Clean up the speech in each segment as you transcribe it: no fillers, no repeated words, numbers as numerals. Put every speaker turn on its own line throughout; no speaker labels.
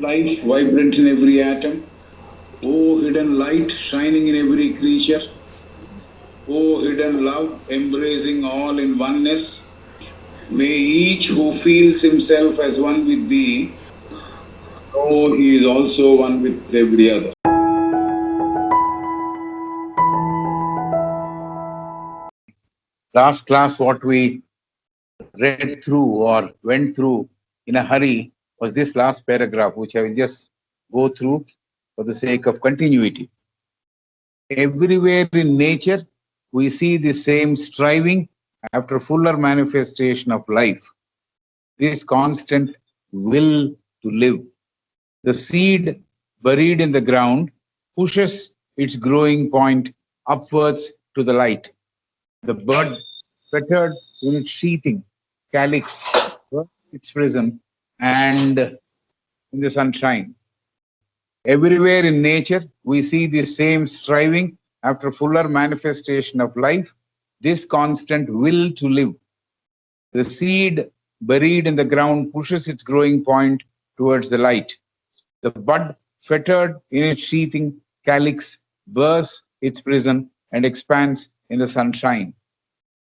life vibrant in every atom. O hidden light shining in every creature. O hidden love embracing all in oneness. May each who feels himself as one with thee know he is also one with every other.
Last class, what we read through or went through in a hurry was this last paragraph, which I will just go through for the sake of continuity. Everywhere in nature, we see the same striving after fuller manifestation of life, this constant will to live. The seed buried in the ground pushes its growing point upwards to the light. The bud fettered in its sheathing calyx, its prism, and in the sunshine. Everywhere in nature, we see the same striving after fuller manifestation of life, this constant will to live. The seed buried in the ground pushes its growing point towards the light. The bud, fettered in its sheathing calyx, bursts its prison and expands in the sunshine.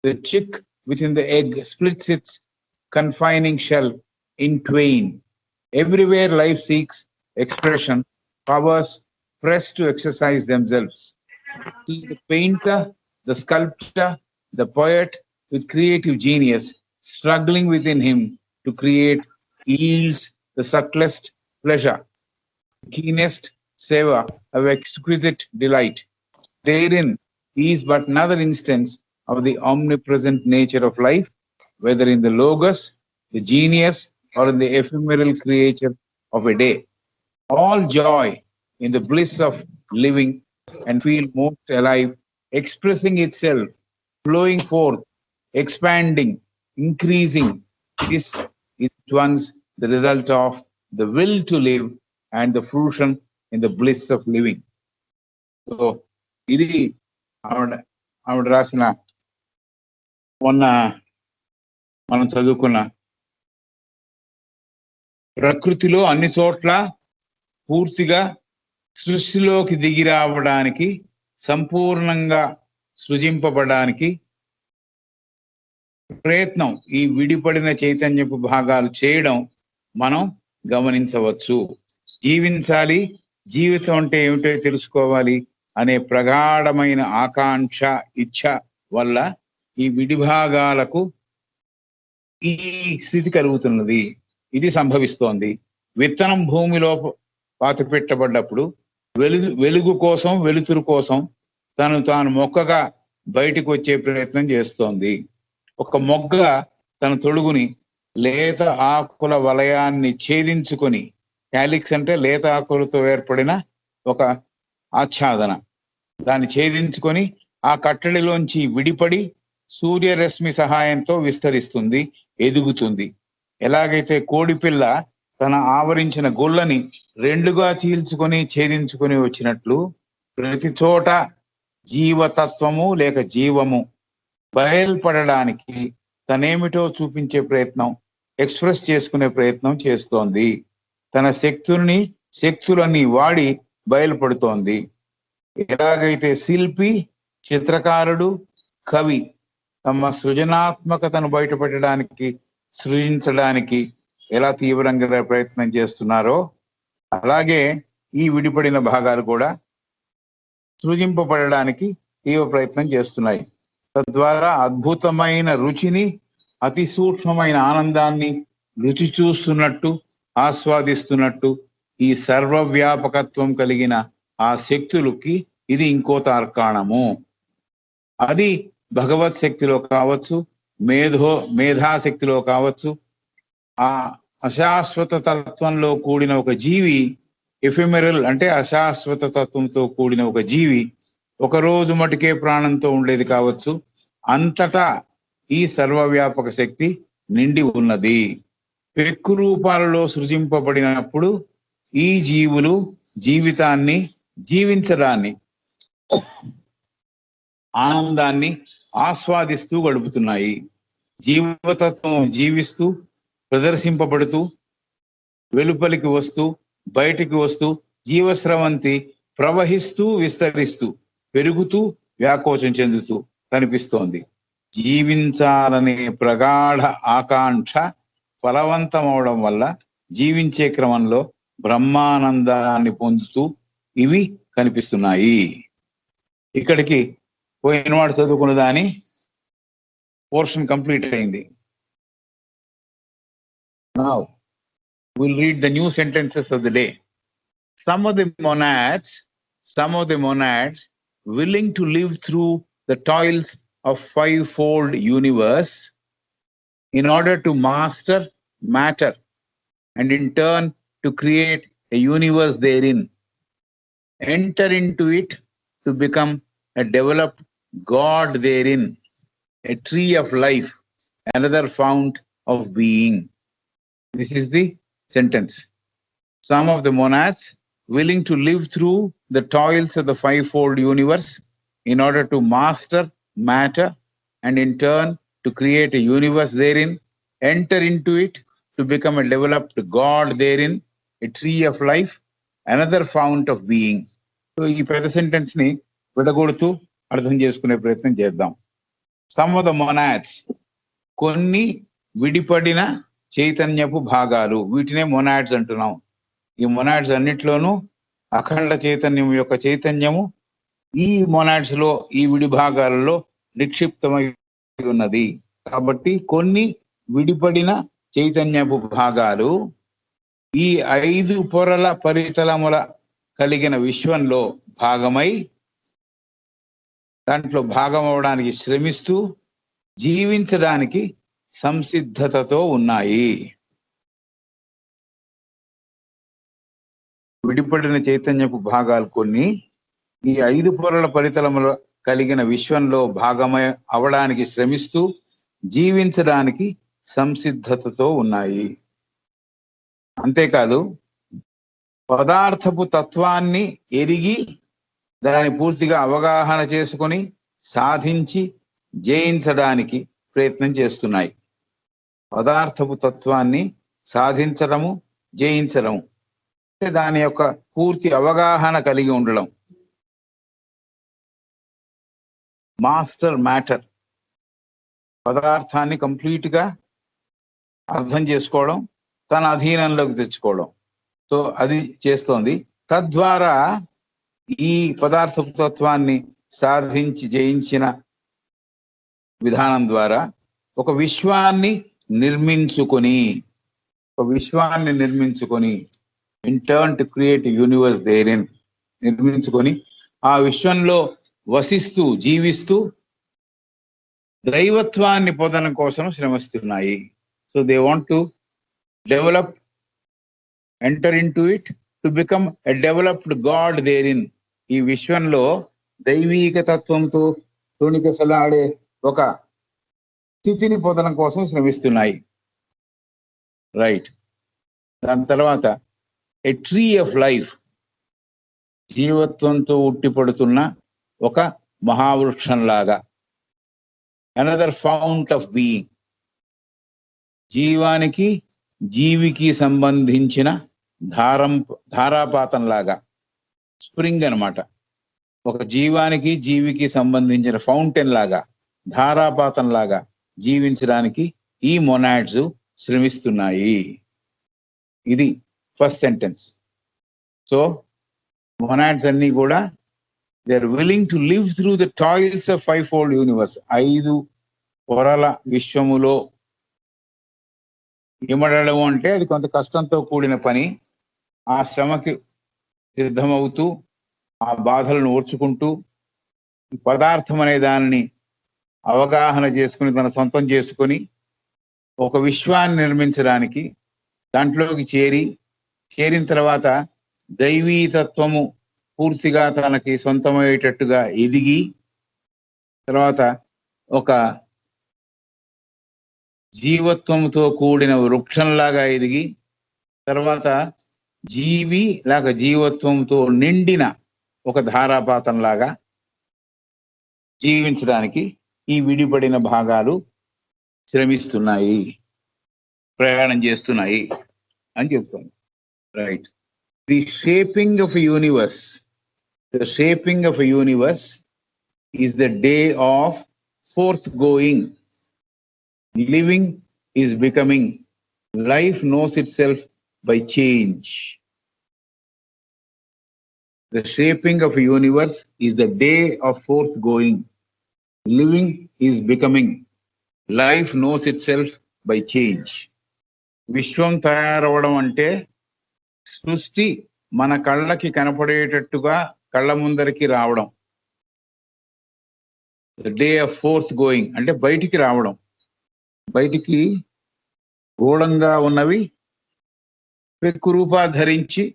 The chick within the egg splits its confining shell in twain. Everywhere life seeks expression, powers press to exercise themselves. See the painter, the sculptor, the poet with creative genius struggling within him to create yields the subtlest pleasure, keenest savor of exquisite delight. Therein is but another instance of the omnipresent nature of life, whether in the logos, the genius, or in the ephemeral creature of a day. All joy in the bliss of living and feel most alive, expressing itself, flowing forth, expanding, increasing. This is at once the result of the will to live and the fruition in the bliss of living. So, ఇది ఆవిడ రాసిన మొన్న మనం చదువుకున్న ప్రకృతిలో అన్ని చోట్ల పూర్తిగా సృష్టిలోకి దిగి రావడానికి, సంపూర్ణంగా సృజింపబడడానికి ప్రయత్నం ఈ విడిపడిన చైతన్యపు భాగాలు చేయడం మనం గమనించవచ్చు. జీవించాలి, జీవితం అంటే ఏమిటో తెలుసుకోవాలి అనే ప్రగాఢమైన ఆకాంక్ష, ఇచ్ఛ వల్ల ఈ విడిభాగాలకు ఈ స్థితి కలుగుతున్నది. ఇది సంభవిస్తోంది. విత్తనం భూమిలో పాతి పెట్టబడ్డప్పుడు వెలుగు కోసం, వెలుతురు కోసం తాను మొక్కగా బయటకు వచ్చే ప్రయత్నం చేస్తోంది. ఒక మొగ్గ తన తొడుగుని లేత ఆకుల వలయాన్ని ఛేదించుకొని, క్యాలిక్స్ అంటే లేత ఆకులతో ఏర్పడిన ఒక ఆచ్ఛాదన, దాన్ని ఛేదించుకొని ఆ కట్టడిలోంచి విడిపడి సూర్యరశ్మి సహాయంతో విస్తరిస్తుంది, ఎదుగుతుంది. ఎలాగైతే కోడిపిల్ల తన ఆవరించిన గొల్లని రెండుగా చీల్చుకొని ఛేదించుకొని వచ్చినట్లు ప్రతి చోట జీవతత్వము లేక జీవము బయల్పడడానికి తనేమిటో చూపించే ప్రయత్నం, ఎక్స్ప్రెస్ చేసుకునే ప్రయత్నం చేస్తోంది. తన శక్తులన్నీ వాడి బయలుపడుతోంది. ఎలాగైతే శిల్పి, చిత్రకారుడు, కవి తమ సృజనాత్మకతను బయటపెట్టడానికి, సృజించడానికి ఎలా తీవ్రంగా ప్రయత్నం చేస్తున్నారో, అలాగే ఈ విడిపడిన భాగాలు కూడా సృజింపబడడానికి తీవ్ర ప్రయత్నం చేస్తున్నాయి. తద్వారా అద్భుతమైన రుచిని, అతి సూక్ష్మమైన ఆనందాన్ని రుచి చూస్తున్నట్టు, ఆస్వాదిస్తున్నట్టు ఈ సర్వవ్యాపకత్వం కలిగిన ఆ శక్తులకి ఇది ఇంకో తార్కాణము. అది భగవత్ శక్తిలో కావచ్చు, మేధాశక్తిలో కావచ్చు. ఆ అశాశ్వత తత్వంలో కూడిన ఒక జీవి, ఎఫెమెరల్ అంటే అశాశ్వత తత్వంతో కూడిన ఒక జీవి ఒక రోజు మటుకే ప్రాణంతో ఉండేది కావచ్చు. అంతటా ఈ సర్వవ్యాపక శక్తి నిండి ఉన్నది. పెక్కు రూపాలలో సృజింపబడినప్పుడు ఈ జీవులు జీవితాన్ని, జీవించడాన్ని, ఆనందాన్ని ఆస్వాదిస్తూ గడుపుతున్నాయి. జీవతత్వం జీవిస్తూ, ప్రదర్శింపబడుతూ, వెలుపలికి వస్తూ, బయటికి వస్తూ జీవస్రవంతి ప్రవహిస్తూ విస్తరిస్తూ పెరుగుతూ వ్యాకోచం చెందుతూ కనిపిస్తోంది. జీవించాలనే ప్రగాఢ ఆకాంక్ష ఫలవంతమవడం వల్ల జీవించే క్రమంలో బ్రహ్మానందాన్ని పొందుతూ ఇవి కనిపిస్తున్నాయి. ఇక్కడికి పోయినవాడు చదువుకున్న దాని పోర్షన్ కంప్లీట్ అయింది. Now we'll read the new sentences of the day. Some of the monads willing to live through the toils of fivefold universe in order to master matter and in turn to create a universe therein, enter into it to become a developed God therein, a tree of life, another fount of being. This is the sentence. Some of the monads willing to live through the toils of the fivefold universe in order to master matter and in turn to create a universe therein, enter into it to become a developed God therein, a tree of life, another fount of being. So ఈ పెద్ద sentence ని విడగొడుతూ అర్థం చేసుకునే ప్రయత్నం చేద్దాం. Some of the monads, కొన్ని విడిపడిన చైతన్యపు భాగాలు, వీటినే మొనాడ్స్ అంటున్నాం. ఈ మొనాడ్స్ అన్నిట్లోనూ అఖండ చైతన్యం యొక్క చైతన్యము ఈ మొనాడ్స్ లో, ఈ విడి భాగాలలో నిక్షిప్తమై ఉన్నది. కాబట్టి కొన్ని విడిపడిన చైతన్యపు భాగాలు ఈ 5 పొరల పరితలముల కలిగిన విశ్వంలో భాగమై దాంట్లో భాగం అవడానికి శ్రమిస్తూ జీవించడానికి సంసిద్ధతతో ఉన్నాయి. విడిపడిన చైతన్యపు భాగాలు కొన్ని ఈ 5 పొరల పరితలముల కలిగిన విశ్వంలో భాగమై అవడానికి శ్రమిస్తూ జీవించడానికి సంసిద్ధతతో ఉన్నాయి. అంతేకాదు పదార్థపు తత్వాన్ని ఎరిగి దాన్ని పూర్తిగా అవగాహన చేసుకొని సాధించి జయించడానికి ప్రయత్నం చేస్తున్నాయి. పదార్థపు తత్వాన్ని సాధించడము, జయించడము, దాని యొక్క పూర్తి అవగాహన కలిగి ఉండడం. మాస్టర్ మ్యాటర్, పదార్థాన్ని కంప్లీట్ గా అర్థం చేసుకోవడం, తన అధీనంలోకి తెచ్చుకోవడం. సో అది చేస్తోంది. తద్వారా ఈ పదార్థపు తత్వాన్ని సాధించి జయించిన విధానం ద్వారా ఒక విశ్వాన్ని నిర్మించుకొని in turn to create universe therein, నిర్మించుకొని ఆ విశ్వంలో వసిస్తూ జీవిస్తూ దైవత్వాన్ని పొందడం కోసం శ్రమిస్తున్నాయి. So they want to develop, enter into it to become a developed God therein. ఈ విశ్వంలో దైవీక తత్వంతో తొణికిసలాడే ఒక స్థితిని పొందడం కోసం శ్రమిస్తున్నాయి. రైట్. దాని తర్వాత ఎ ట్రీ ఆఫ్ లైఫ్, జీవత్వంతో ఉట్టిపడుతున్న ఒక మహావృక్షంలాగా. అనదర్ ఫౌంట్ ఆఫ్ బీయింగ్, జీవానికి జీవికి సంబంధించిన ధారాపాతం లాగా, స్ప్రింగ్ అన్నమాట. ఒక జీవానికి జీవికి సంబంధించిన ఫౌంటైన్ లాగా, ధారాపాతం లాగా జీవించడానికి ఈ మొనాడ్స్ శ్రమిస్తున్నాయి. ఇది ఫస్ట్ సెంటెన్స్. సో మొనాడ్స్ అన్ని కూడా they are willing to live through the toils of fivefold universe. 5 పొరల విశ్వములో ఇమడడం అంటే అది కొంత కష్టంతో కూడిన పని. ఆ శ్రమకి సిద్ధమవుతూ ఆ బాధలను ఓర్చుకుంటూ పదార్థం అనే దానిని అవగాహన చేసుకుని తన సొంతం చేసుకొని ఒక విశ్వాన్ని నిర్మించడానికి దాంట్లోకి చేరిన తర్వాత దైవీతత్వము పూర్తిగా తనకి సొంతమయ్యేటట్టుగా ఎదిగి, తర్వాత ఒక జీవత్వంతో కూడిన వృక్షంలాగా ఎదిగి, తర్వాత జీవి లాగా జీవత్వంతో నిండిన ఒక ధారాపాతంలాగా జీవించడానికి ఈ విడిపడిన భాగాలు శ్రమిస్తున్నాయి, ప్రయాణం చేస్తున్నాయి అని చెప్తాను. Right. the shaping of a universe, the shaping of a universe is the day of forthgoing. Living is becoming. Life knows itself by change. The shaping of a universe is the day of forthgoing. Living is becoming. Life knows itself by change. విశ్వం తయారవడం అంటే సృష్టి మన కళ్ళకి కనపడేటట్టుగా కళ్ళ ముందరికి రావడం. The day of forth going అంటే బయటికి రావడం, బయటికి గూఢంగా ఉన్నవి పెక్కు రూపా ధరించి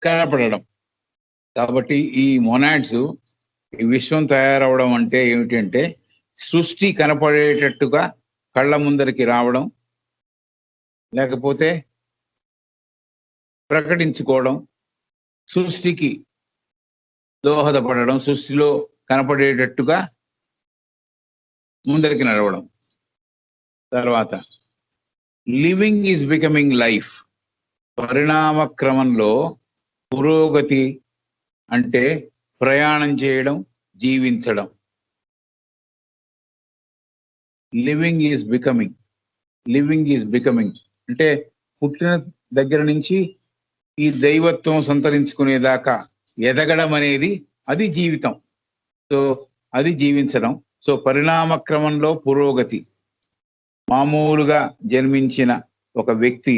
కనపడడం. కాబట్టి ఈ మొనాడ్స్, ఈ విశ్వం తయారవడం అంటే ఏమిటంటే సృష్టి కనపడేటట్టుగా కళ్ళ ముందరికి రావడం, లేకపోతే ప్రకటించుకోవడం, సృష్టికి దోహదపడడం, సృష్టిలో కనపడేటట్టుగా ముందరికి నడవడం. తర్వాత లివింగ్ ఈజ్ బికమింగ్ లైఫ్. పరిణామ క్రమంలో పురోగతి అంటే ప్రయాణం చేయడం, జీవించడం. Living is becoming, living is becoming అంటే పుట్టిన దగ్గర నుంచి ఈ దైవత్వం సంతరించుకునేదాకా ఎదగడం అనేది అది జీవితం. సో అది జీవించడం. సో పరిణామ క్రమంలో పురోగతి. మామూలుగా జన్మించిన ఒక వ్యక్తి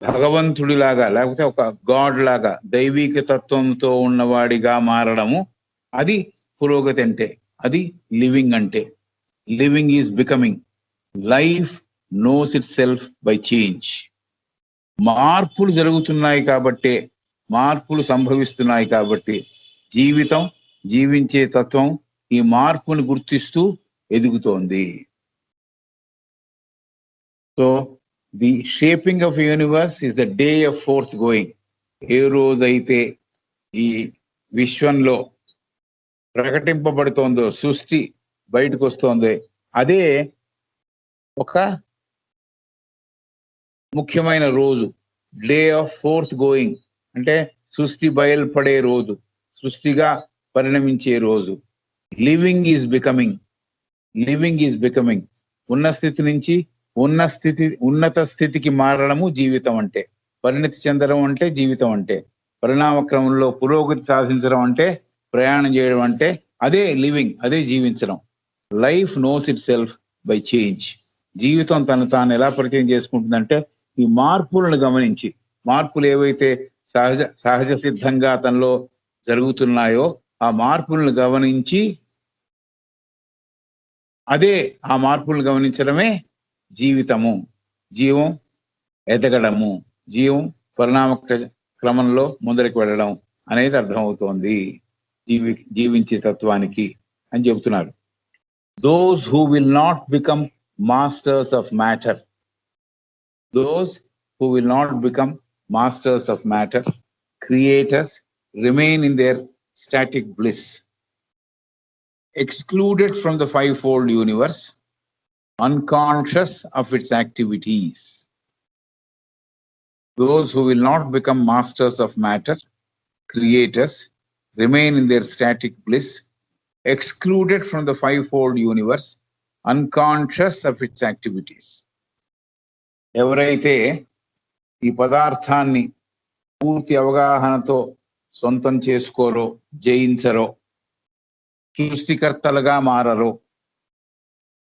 భగవంతుడిలాగా లేకపోతే ఒక గాడ్ లాగా దైవిక తత్వంతో ఉన్నవాడిగా మారడము, అది పురోగతి అంటే, అది లివింగ్ అంటే. Living is becoming. Life knows it self by change. మార్పులు జరుగుతున్నాయి కాబట్టే, మార్పులు సంభవిస్తున్నాయి కాబట్టి జీవితం, జీవించే తత్వం ఈ మార్పును గుర్తిస్తూ ఎదుగుతోంది. So the shaping of universe is the day of forth going. ఏ రోజైతే ఈ విశ్వంలో ప్రకటింపబడుతోందో, సృష్టి బయటకు వస్తోందో, అదే ఒక ముఖ్యమైన రోజు. డే ఆఫ్ ఫోర్త్ గోయింగ్ అంటే సృష్టి బయలుపడే రోజు, సృష్టిగా పరిణమించే రోజు. Living is becoming, living is becoming. ఉన్న స్థితి నుంచి ఉన్నత స్థితికి మారడము జీవితం అంటే. పరిణతి చెందడం అంటే జీవితం అంటే. పరిణామ క్రమంలో పురోగతి సాధించడం అంటే, ప్రయాణం చేయడం అంటే అదే లివింగ్, అదే జీవించడం. Life knows it self by change. జీవితం తను తాను ఎలా పరిచయం చేసుకుంటుందంటే ఈ మార్పులను గమనించి, మార్పులు ఏవైతే సహజ సిద్ధంగా తనలో జరుగుతున్నాయో ఆ మార్పులను గమనించి, అదే ఆ మార్పులను గమనించడమే జీవితము. జీవం ఎదగడము, జీవం పరిణామ క్రమంలో ముందరికి వెళ్ళడం అనేది అర్థమవుతోంది జీవించే తత్వానికి అని చెబుతున్నారు. Those who will not become masters of matter, those who will not become masters of matter, creators, remain in their static bliss, excluded from the fivefold universe, unconscious of its activities. Those who will not become masters of matter, creators, remain in their static bliss, excluded from the fivefold universe, unconscious of its activities. ఎవరైతే ఈ పదార్థాన్ని పూర్తి అవగాహనతో సొంతం చేసుకోరో, జయించరో, సృష్టికర్తలుగా మారరో,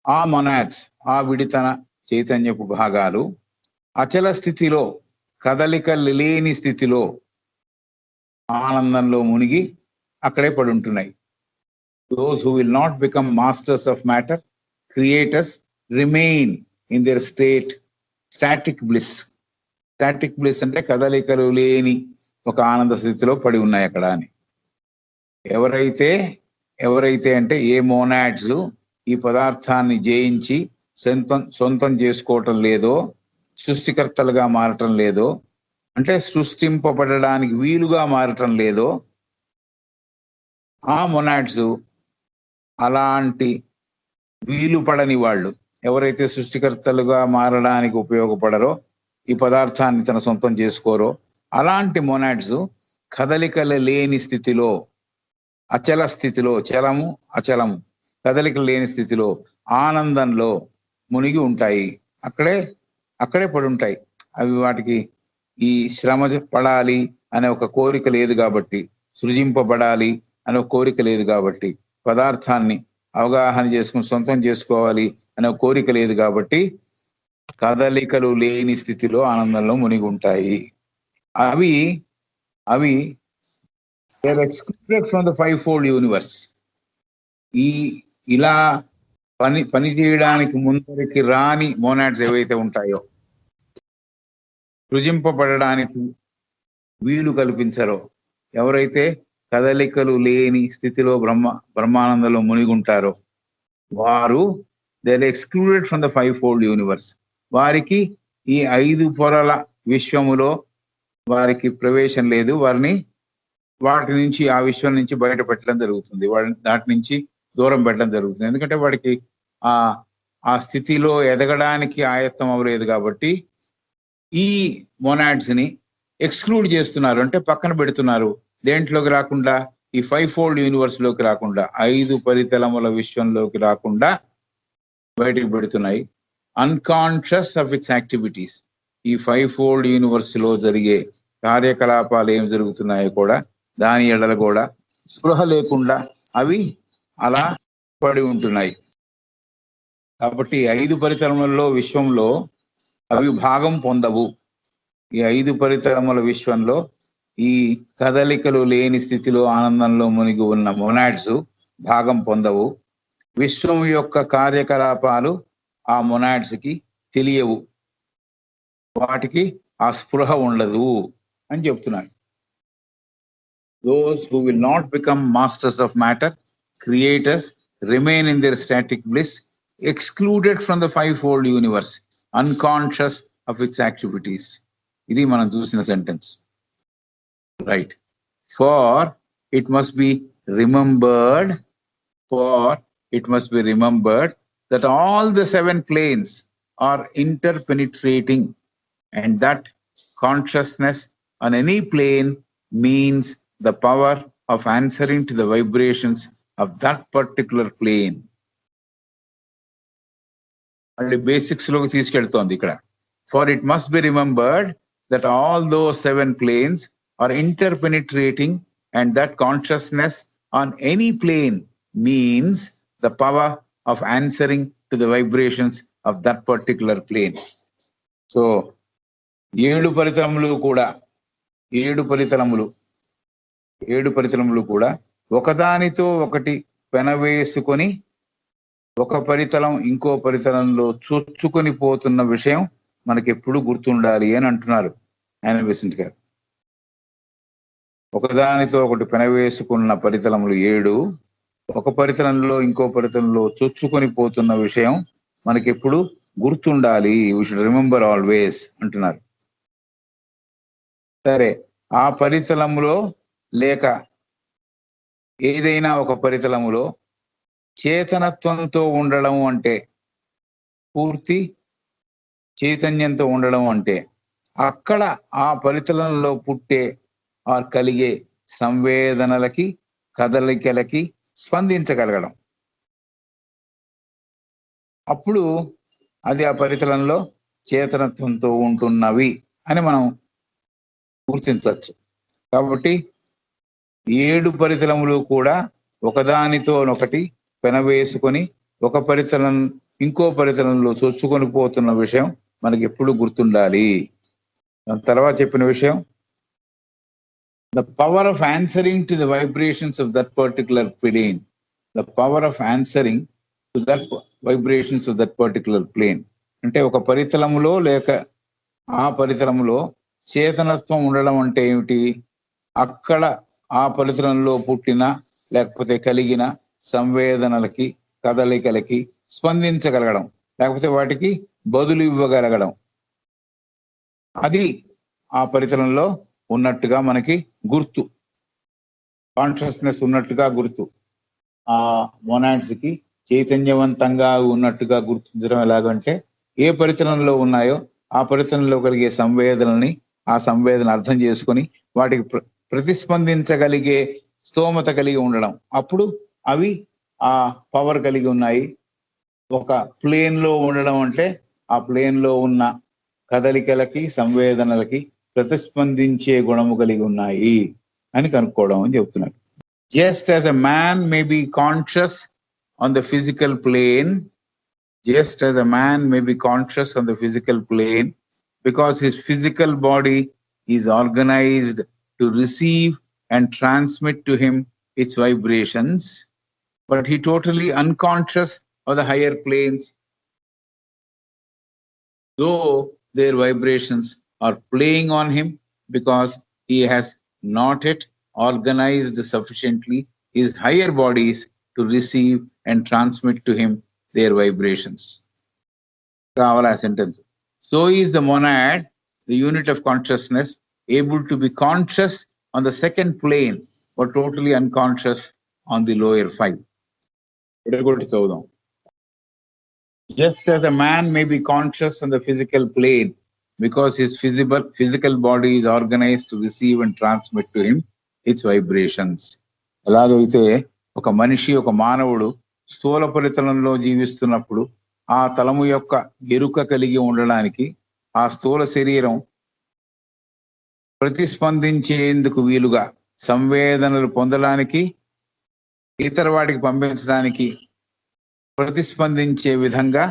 ఆ monads, ఆ విడితన చైతన్యపు భాగాలు అచల స్థితిలో, కదలిక లేని స్థితిలో ఆనందంలో మునిగి అక్కడే పడుంటున్నాయి. Those who will not become masters of matter, creators, remain in their static bliss. Static bliss అంటే కదలికలు లేని ఒక ఆనంద స్థితిలో పడి ఉన్నాయి అక్కడ అని. ఎవరైతే అంటే ఏ మోనాడ్స్ ఈ పదార్థాన్ని జయించి సొంతం చేసుకోవటం లేదో, సృష్టికర్తలుగా మారటం లేదో, అంటే సృష్టింపబడడానికి వీలుగా మారటం లేదో, ఆ మొనాడ్స్ అలాంటి వీలు పడని వాళ్ళు, ఎవరైతే సృష్టికర్తలుగా మారడానికి ఉపయోగపడరో, ఈ పదార్థాన్ని తన సొంతం చేసుకోరో, అలాంటి మొనాడ్స్ కదలికలు లేని స్థితిలో, అచల స్థితిలో, చలము అచలము కదలికలు లేని స్థితిలో ఆనందంలో మునిగి ఉంటాయి. అక్కడే పడి ఉంటాయి. అవి వాటికి ఈ శ్రమ పడాలి అనే ఒక కోరిక లేదు కాబట్టి, సృజింపబడాలి అనే ఒక కోరిక లేదు కాబట్టి, పదార్థాన్ని అవగాహన చేసుకుని సొంతం చేసుకోవాలి అనే కోరిక లేదు కాబట్టి కదలికలు లేని స్థితిలో ఆనందంలో మునిగి ఉంటాయి. అవి excluded from the 5-fold universe. ఇలా పని చేయడానికి ముందరికి రాని మోనాడ్స్ ఏవైతే ఉంటాయో, సృజింపబడడానికి వీలు కల్పించరో, ఎవరైతే కదలికలు లేని స్థితిలో బ్రహ్మానందంలో మునిగుంటారో వారు they are excluded from the 5-fold universe. వారికి ఈ 5 పొరల విశ్వములో వారికి ప్రవేశం లేదు. వాటి నుంచి, ఆ విశ్వం నుంచి బయట పెట్టడం జరుగుతుంది. దాటి నుంచి దూరం పెట్టడం జరుగుతుంది. ఎందుకంటే వాడికి ఆ స్థితిలో ఎదగడానికి ఆయత్తం అవ్వలేదు కాబట్టి ఈ మొనాడ్స్ ని ఎక్స్క్లూడ్ చేస్తున్నారు, అంటే పక్కన పెడుతున్నారు. దేంట్లోకి రాకుండా, ఈ 5-fold యూనివర్స్ లోకి రాకుండా, 5 పరితలముల విశ్వంలోకి రాకుండా బయటకు పెడుతున్నాయి. Unconscious of it's activities. ఈ 5-fold యూనివర్స్ లో జరిగే కార్యకలాపాలు ఏం జరుగుతున్నాయో కూడా దాని ఎడల కూడా స్పృహ లేకుండా అవి అలా పడి ఉంటున్నాయి. కాబట్టి 5 పరితలములలో విశ్వంలో అవి భాగం పొందవు. ఈ 5 పరితలముల విశ్వంలో ఈ కదలికలు లేని స్థితిలో ఆనందంలో మునిగి ఉన్న మొనాడ్స్ భాగం పొందవు. విశ్వం యొక్క కార్యకలాపాలు ఆ మొనాడ్స్ కి తెలియవు, వాటికి ఆ స్పృహ ఉండదు అని చెప్తున్నాను. Those who will not become masters of matter, creators, remain in their static bliss, excluded from the 5-fold universe, unconscious of its activities. ఇది మనం చూసిన sentence, right? For it must be remembered that all the 7 planes are interpenetrating, and that consciousness on any plane means the power of answering to the vibrations of that particular plane. అంటే basics లోకి తీసుకెళ్తోంది ఇక్కడ. For it must be remembered that all those 7 planes are interpenetrating, and that consciousness on any plane means the power of answering to the vibrations of that particular plane. So 7 పరితలములు కూడా ఒకదానితో ఒకటి పెనవేసుకొని ఒక పరితలం ఇంకో పరితలంలో చొచ్చుకొని పోతున్న విషయం మనకి ఎప్పుడు గుర్తుండాలి అని అంటున్నారు ఆయన బెసెంట్ గారు. ఒకదానితో ఒకటి పెనవేసుకున్న పరితలములు 7, ఒక పరితలంలో ఇంకో పరితలంలో చొచ్చుకొని పోతున్న విషయం మనకి ఎప్పుడు గుర్తుండాలి. వి షుడ్ రిమెంబర్ ఆల్వేస్ అంటున్నారు. సరే, ఆ పరితలములో లేక ఏదైనా ఒక పరితలములో చేతనత్వంతో ఉండడం అంటే, పూర్తి చైతన్యంతో ఉండడం అంటే అక్కడ ఆ పరితలంలో పుట్టే కలిగే సంవేదనలకి, కదలికలకి స్పందించగలగడం. అప్పుడు అది ఆ పరితలంలో చేతనత్వంతో ఉంటున్నవి అని మనం గుర్తించవచ్చు. కాబట్టి 7 పరితలములు కూడా ఒకదానితో ఒకటి పెనవేసుకొని ఒక పరితలం ఇంకో పరితలంలో చొచ్చుకొని పోతున్న విషయం మనకి ఎప్పుడు గుర్తుండాలి. దాని తర్వాత చెప్పిన విషయం, the power of answering to the vibrations of that particular plane, the power of answering to that vibrations of that particular plane. అంటే ఒక పరితలములో లేక ఆ పరితలములో చేతనత్వం ఉండడం అంటే ఏమిటి? అక్కడ ఆ పరితలంలో పుట్టిన లేకపోతే కలిగిన సంవేదనలకి, కదలికలకి స్పందించగలగడం, లేకపోతే వాటికి బదులు ఇవ్వగలగడం. అది ఆ పరితలంలో ఉన్నట్టుగా మనకి గుర్తు, కాన్షియస్నెస్ ఉన్నట్టుగా గుర్తు. ఆ మొనాడ్స్ కి చైతన్యవంతంగా ఉన్నట్టుగా గుర్తించడం ఎలాగంటే, ఏ పరితలంలో ఉన్నాయో ఆ పరితలంలో కలిగే సంవేదనల్ని ఆ సంవేదన అర్థం చేసుకొని వాటికి ప్రతిస్పందించగలిగే స్తోమత కలిగి ఉండడం. అప్పుడు అవి ఆ పవర్ కలిగి ఉన్నాయి. ఒక ప్లేన్ లో ఉండడం అంటే ఆ ప్లేన్ లో ఉన్న కదలికలకి సంవేదనలకి ప్రతిస్పందించే గుణము కలిగి ఉన్నాయి అని కనుక్కోవడం అని చెప్తున్నారు. Just as a man may be conscious on the physical plane, just as a man may be conscious on the physical plane, because his physical body is organized to receive and transmit to him its vibrations, but he totally unconscious of the higher planes, though their vibrations are playing on him, because he has not yet organized sufficiently his higher bodies to receive and transmit to him their vibrations. Kavala sentence. So is the monad, the unit of consciousness, able to be conscious on the second plane, but totally unconscious on the lower five. Just as a man may be conscious on the physical plane, because his physical body is organized to receive and transmit to him its vibrations. అలాగైతే ఒక మనిషి, ఒక మానవుడు స్థూల పరితలంలో జీవిస్తున్నప్పుడు ఆ తలము యొక్క ఎరుక కలిగి ఉండడానికి ఆ స్థూల శరీరం ప్రతిస్పందించేందుకు వీలుగా సంవేదనలు పొందడానికి, ఇతర వాటికి పంపించడానికి ప్రతిస్పందించే విధంగా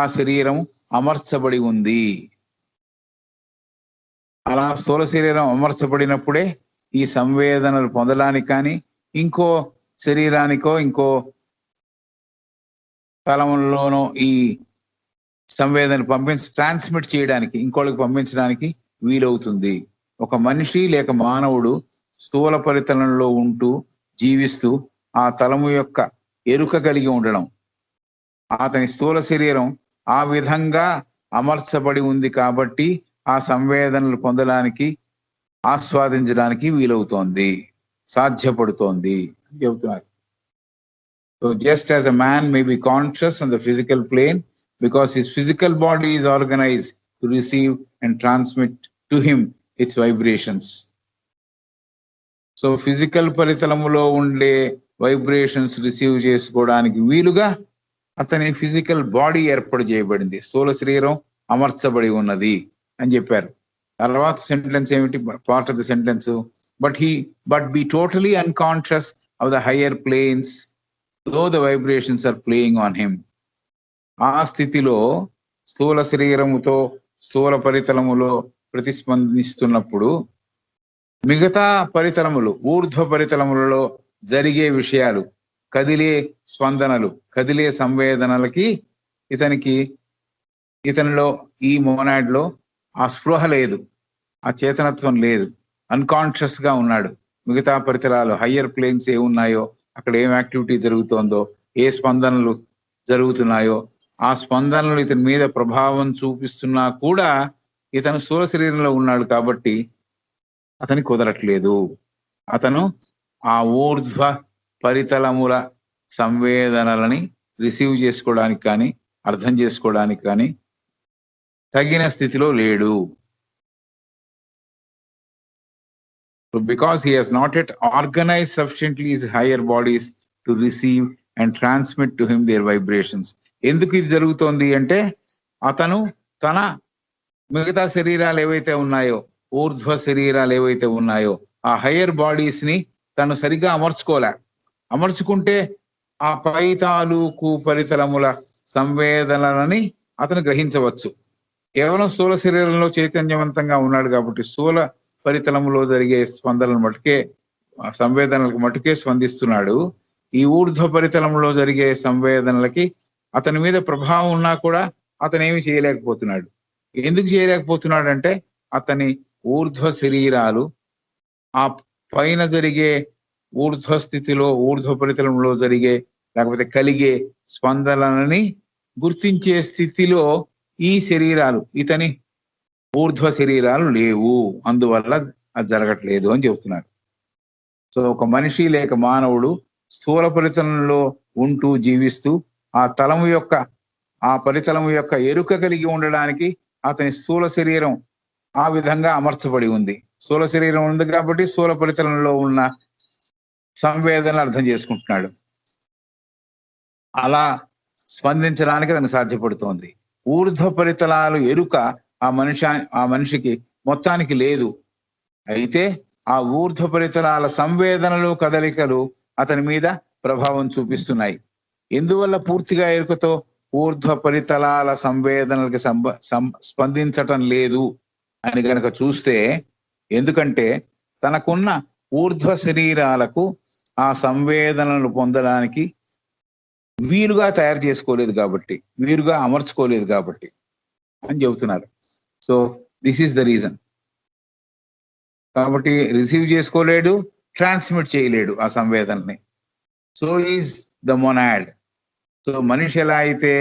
ఆ శరీరం అమర్చబడి ఉంది. అలా స్థూల శరీరం అమర్చబడినప్పుడే ఈ సంవేదనలు పొందడానికి కానీ, ఇంకో శరీరానికో ఇంకో తలంలోనో ఈ సంవేదనలు ట్రాన్స్మిట్ చేయడానికి, ఇంకోళ్ళకి పంపించడానికి వీలవుతుంది. ఒక మనిషి లేక మానవుడు స్థూల పరితలంలో ఉంటూ జీవిస్తూ ఆ తలము యొక్క ఎరుక కలిగి ఉండడం, అతని స్థూల శరీరం ఆ విధంగా అమర్చబడి ఉంది కాబట్టి ఆ సంవేదనలు పొందడానికి, ఆస్వాదించడానికి వీలవుతోంది, సాధ్యపడుతోంది అని చెబుతున్నారు. So just as a man may be conscious on the physical plane, because his physical body is organized to receive and transmit to him its vibrations. So physical పరితలములో ఉండే వైబ్రేషన్స్ రిసీవ్ చేసుకోవడానికి వీలుగా అతని ఫిజికల్ బాడీ ఏర్పాటు చేయబడింది, స్థూల శరీరం అమర్చబడి ఉన్నది అని చెప్పారు. తర్వాత సెంటెన్స్ ఏమిటి? Part of the sentence, but be totally unconscious of the higher planes though the vibrations are playing on him. ఆ స్థితిలో స్థూల శరీరముతో స్థూల పరితలములో ప్రతిస్పందిస్తున్నప్పుడు మిగతా పరితలములు, ఊర్ధ్వ పరితలములలో జరిగే విషయాలు, కదిలే స్పందనలు, కదిలే సంవేదనలకి ఇతనిలో ఈ మోనాడ్లో ఆ స్పృహ లేదు, ఆ చేతనత్వం లేదు, అన్కాన్షియస్ గా ఉన్నాడు. మిగతా పరితలాలు, హయ్యర్ ప్లేన్స్ ఏ ఉన్నాయో, అక్కడ ఏం యాక్టివిటీ జరుగుతోందో, ఏ స్పందనలు జరుగుతున్నాయో, ఆ స్పందనలు ఇతని మీద ప్రభావం చూపిస్తున్నా కూడా ఇతను స్థూల శరీరంలో ఉన్నాడు కాబట్టి అతని కుదరట్లేదు. అతను ఆ ఊర్ధ్వ పరితలముల సంవేదనలని రిసీవ్ చేసుకోవడానికి కానీ, అర్థం చేసుకోవడానికి కానీ తగిన స్థితిలో లేడు. So because he has not yet organized sufficiently his higher bodies to receive and transmit to him their vibrations. ఎందుకు ఇది జరుగుతోంది అంటే అతను తన మిగతా శరీరాలు ఏవైతే ఉన్నాయో, ఊర్ధ్వ శరీరాలు ఏవైతే ఉన్నాయో, ఆ హయ్యర్ బాడీస్ ని తను సరిగ్గా అమర్చుకుంటే ఆ పై తాలూకు పరితలముల సంవేదనలని అతను గ్రహించవచ్చు. కేవలం స్థూల శరీరంలో చైతన్యవంతంగా ఉన్నాడు కాబట్టి స్థూల పరితలములో జరిగే స్పందనలు మటుకే, సంవేదనలకు మటుకే స్పందిస్తున్నాడు. ఈ ఊర్ధ్వ పరితలంలో జరిగే సంవేదనలకి అతని మీద ప్రభావం ఉన్నా కూడా అతను ఏమి చేయలేకపోతున్నాడు. ఎందుకు చేయలేకపోతున్నాడు అంటే అతని ఊర్ధ్వ శరీరాలు ఆ పైన జరిగే ఊర్ధ్వ స్థితిలో, ఊర్ధ్వ పరితలంలో జరిగే లేకపోతే కలిగే స్పందనలని గుర్తించే స్థితిలో ఈ శరీరాలు, ఇతని ఊర్ధ్వ శరీరాలు లేవు, అందువల్ల అది జరగట్లేదు అని చెబుతున్నాడు. సో ఒక మనిషి లేక మానవుడు స్థూల పరితలంలో ఉంటూ జీవిస్తూ ఆ పరితలము యొక్క ఎరుక కలిగి ఉండడానికి అతని స్థూల శరీరం ఆ విధంగా అమర్చబడి ఉంది. స్థూల శరీరం ఉంది కాబట్టి స్థూల పరితలంలో ఉన్న సంవేదనలు అర్థం చేసుకుంటున్నాడు. అలా స్పందించడానికి అతనికి సాధ్యపడుతోంది. ఊర్ధ్వ పరితలాలు ఎరుక ఆ మనిషికి మొత్తానికి లేదు. అయితే ఆ ఊర్ధ్వ పరితలాల సంవేదనలు కదలికలు అతని మీద ప్రభావం చూపిస్తున్నాయి. ఎందువల్ల పూర్తిగా ఎరుకతో ఊర్ధ్వ పరితలాల సంవేదనలకి స్పందించటం లేదు అని కనుక చూస్తే, ఎందుకంటే తనకున్న ఊర్ధ్వ శరీరాలకు ఆ సంవేదనలు పొందడానికి వీలుగా తయారు చేసుకోలేదు కాబట్టి, వీలుగా అమర్చుకోలేదు కాబట్టి అని చెబుతున్నారు. So this is the reason. కాబట్టి రిసీవ్ చేసుకోలేడు, ట్రాన్స్మిట్ చేయలేడు ఆ సంవేదనని. So is the monad. So మనిషి ఎలా అయితే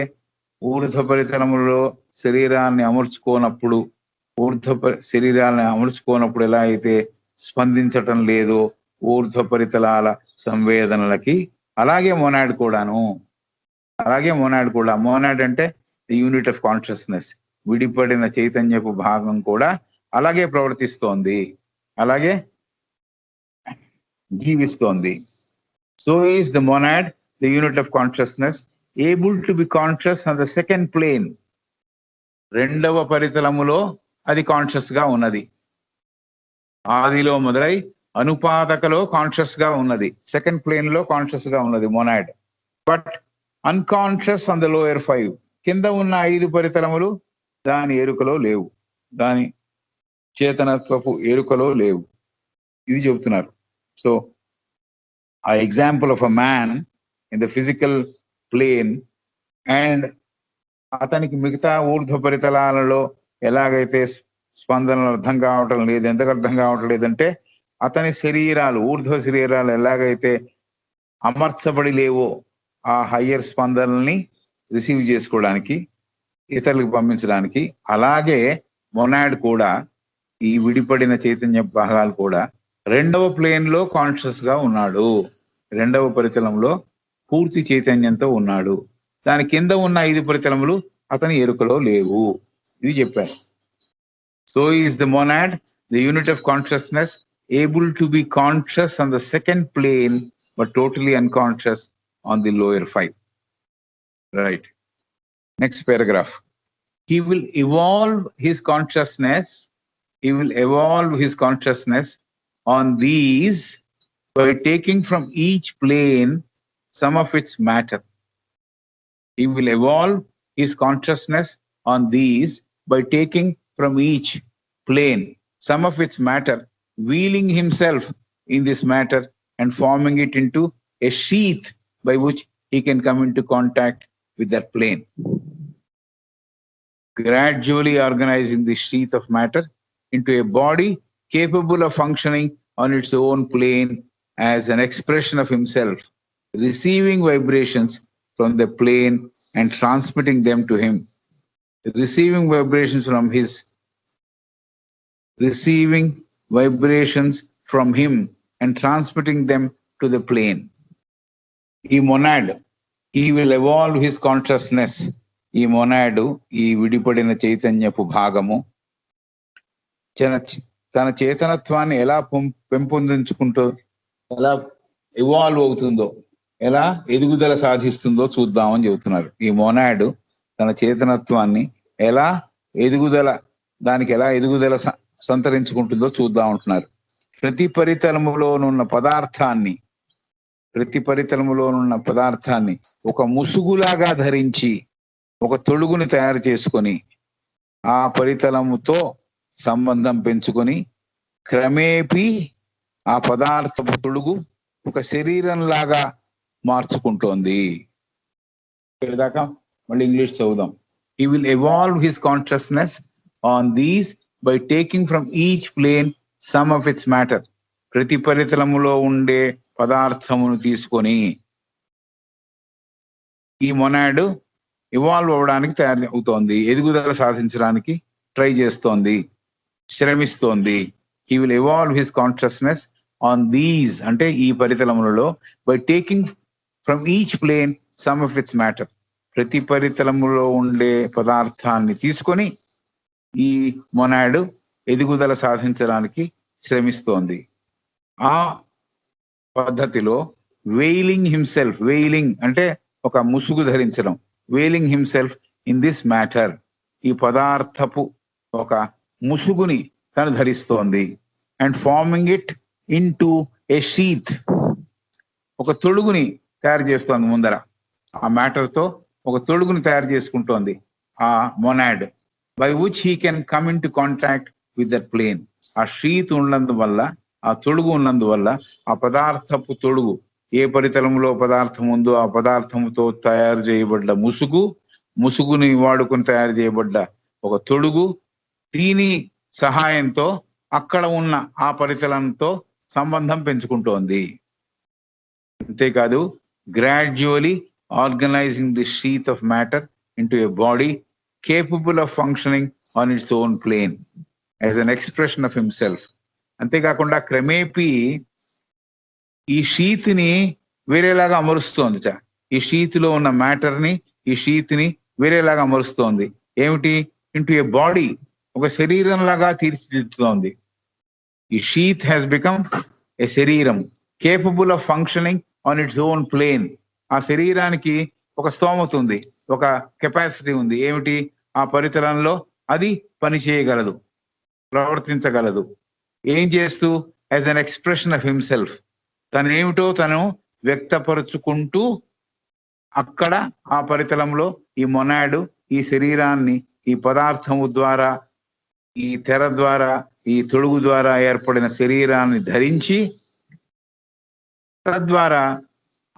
ఊర్ధ్వ పరితలములో శరీరాన్ని అమర్చుకోనప్పుడు ఎలా అయితే స్పందించటం లేదో ఊర్ధ్వ పరితలాల సంవేదనలకి, అలాగే మొనాడ్ కూడా. మొనాడ్ అంటే ది యూనిట్ ఆఫ్ కాన్షియస్నెస్, విడిపడిన చైతన్యపు భాగం కూడా అలాగే ప్రవర్తిస్తోంది, అలాగే జీవిస్తోంది. So is the monad the unit of consciousness, able to be conscious on the second plane. రెండవ పరితలములో అది కాన్షియస్ గా ఉన్నది. ఆదిలో మొదలై అనుపాదకలో కాన్షియస్ గా ఉన్నది, సెకండ్ ప్లేన్ లో కాన్షియస్ గా ఉన్నది monad. But unconscious on the lower 5. కింద ఉన్న 5 పరితలములు దాని ఎరుకలో లేవు, దాని చేతనత్వపు ఎరుకలో లేవు. ఇది చెబుతున్నారు. సో ఆ example of a man in the physical plane and అతనికి మిగతా ఊర్ధ్వ పరితలాలలో ఎలాగైతే స్పందనలు అర్థం కావటం లేదు. ఎందుకు అర్థం కావటం లేదంటే అతని శరీరాలు, ఊర్ధ్వ శరీరాలు ఎలాగైతే అమర్చబడి లేవో ఆ హయ్యర్ స్పందనల్ని రిసీవ్ చేసుకోవడానికి, ఇతరులకు పంపించడానికి, అలాగే మొనాడ్ కూడా, ఈ విడిపడిన చైతన్య భాగాలు కూడా రెండవ ప్లేన్ లో కాన్షియస్ గా ఉన్నాడు, రెండవ పరితలంలో పూర్తి చైతన్యంతో ఉన్నాడు. దాని కింద ఉన్న 5 పరితలములు అతని ఎరుకలో లేవు. ఇది చెప్పారు. So is the monad the unit of consciousness, able to be conscious on the second plane but totally unconscious on the lower 5. Right. Next paragraph. He will evolve his consciousness on these by taking from each plane some of its matter. He will evolve his consciousness on these by taking from each plane some of its matter, wheeling himself in this matter and forming it into a sheath by which he can come into contact with that plane. Gradually organizing the sheath of matter into a body capable of functioning on its own plane as an expression of himself, receiving vibrations from the plane and transmitting them to him. Receiving vibrations from him and transmitting them to the plane. ఈ monad, he will evolve his consciousness. ఈ మొనాడు, ఈ విడిపడిన చైతన్యపు భాగము తన చేతనత్వాన్ని ఎలా పెంపొందించుకుంటూ, ఎలా evolve అవుతుందో, ఎలా ఎదుగుదల సాధిస్తుందో చూద్దామని చెబుతున్నారు. ఈ మొనాడు తన చేతనత్వాన్ని ఎలా దానికి ఎలా ఎదుగుదల సంతరించుకుంటుందో చూద్దాం అంటున్నారు. ప్రతి పరితలములోనున్న పదార్థాన్ని ఒక ముసుగులాగా ధరించి, ఒక తొడుగుని తయారు చేసుకొని, ఆ పరితలముతో సంబంధం పెంచుకొని క్రమేపీ ఆ పదార్థపు తొడుగు ఒక శరీరం లాగా మార్చుకుంటోంది. ఇక్కడిదాకా మళ్ళీ ఇంగ్లీష్ చదువుదాం. He will evolve his consciousness on these by taking from each plane some of its matter. ప్రతి పరితలములో ఉండే పదార్థమును తీసుకొని ఈ మొనాడు ఇవాల్వ్ అవ్వడానికి తయారు అవుతోంది, ఎదుగుదల సాధించడానికి ట్రై చేస్తోంది, శ్రమిస్తోంది. He will evolve his consciousness on these అంటే ఈ పరితలములలో by taking from each plane some of its matter. ప్రతి పరితలములో ఉండే పదార్థాన్ని తీసుకొని ఈ మొనాడు ఎదుగుదల సాధించడానికి శ్రమిస్తోంది. ఆ పద్ధతిలో వెయిలింగ్ అంటే ఒక ముసుగు ధరించడం, veiling himself in this matter, ఈ పదార్థపు ఒక ముసుగుని తను ధరిస్తోంది. And forming it into a sheath, ఒక తొడుగుని తయారు చేస్తోంది. ముందర ఆ మ్యాటర్ తో ఒక తొడుగుని తయారు చేసుకుంటోంది ఆ monad, by which he can come into contact with that plane. ఆ షీత్ ఉన్నందువల్ల, ఆ తొడుగు ఉన్నందువల్ల, ఆ పదార్థపు తొడుగు, ఏ పరితలంలో పదార్థం ఉందో ఆ పదార్థముతో తయారు చేయబడ్డ ముసుగుని వాడుకొని తయారు చేయబడ్డ ఒక తొడుగు, దీని సహాయంతో అక్కడ ఉన్న ఆ పరితలంతో సంబంధం పెంచుకుంటోంది. అంతేకాదు, gradually organising the sheath of matter into a body capable of functioning on its own plane as an expression of himself. అంతేకాకుండా క్రమేపీ ఈ షీత్ ని వేరేలాగా అమరుస్తోంది. ఈ షీత్ లో ఉన్న మ్యాటర్ ని, ఈ షీత్ ని వేరేలాగా అమరుస్తోంది. ఏమిటి? ఇంటూ ఏ బాడీ, ఒక శరీరం లాగా తీర్చిదిద్దుతోంది. ఈ షీత్ హ్యాస్ బికమ్ ఏ శరీరం capable of functioning on its own plane. ఆ శరీరానికి ఒక స్తోమత ఉంది, ఒక కెపాసిటీ ఉంది. ఏమిటి? ఆ పరితలంలో అది పని చేయగలదు, ప్రవర్తించగలదు. ఏం చేస్తూ? As an expression of himself, తను ఏమిటో తను వ్యక్తపరుచుకుంటూ అక్కడ ఆ పరితలంలో ఈ మొనాడు ఈ శరీరాన్ని ఈ పదార్థము ద్వారా, ఈ తెర ద్వారా, ఈ తొడుగు ద్వారా ఏర్పడిన శరీరాన్ని ధరించి తద్వారా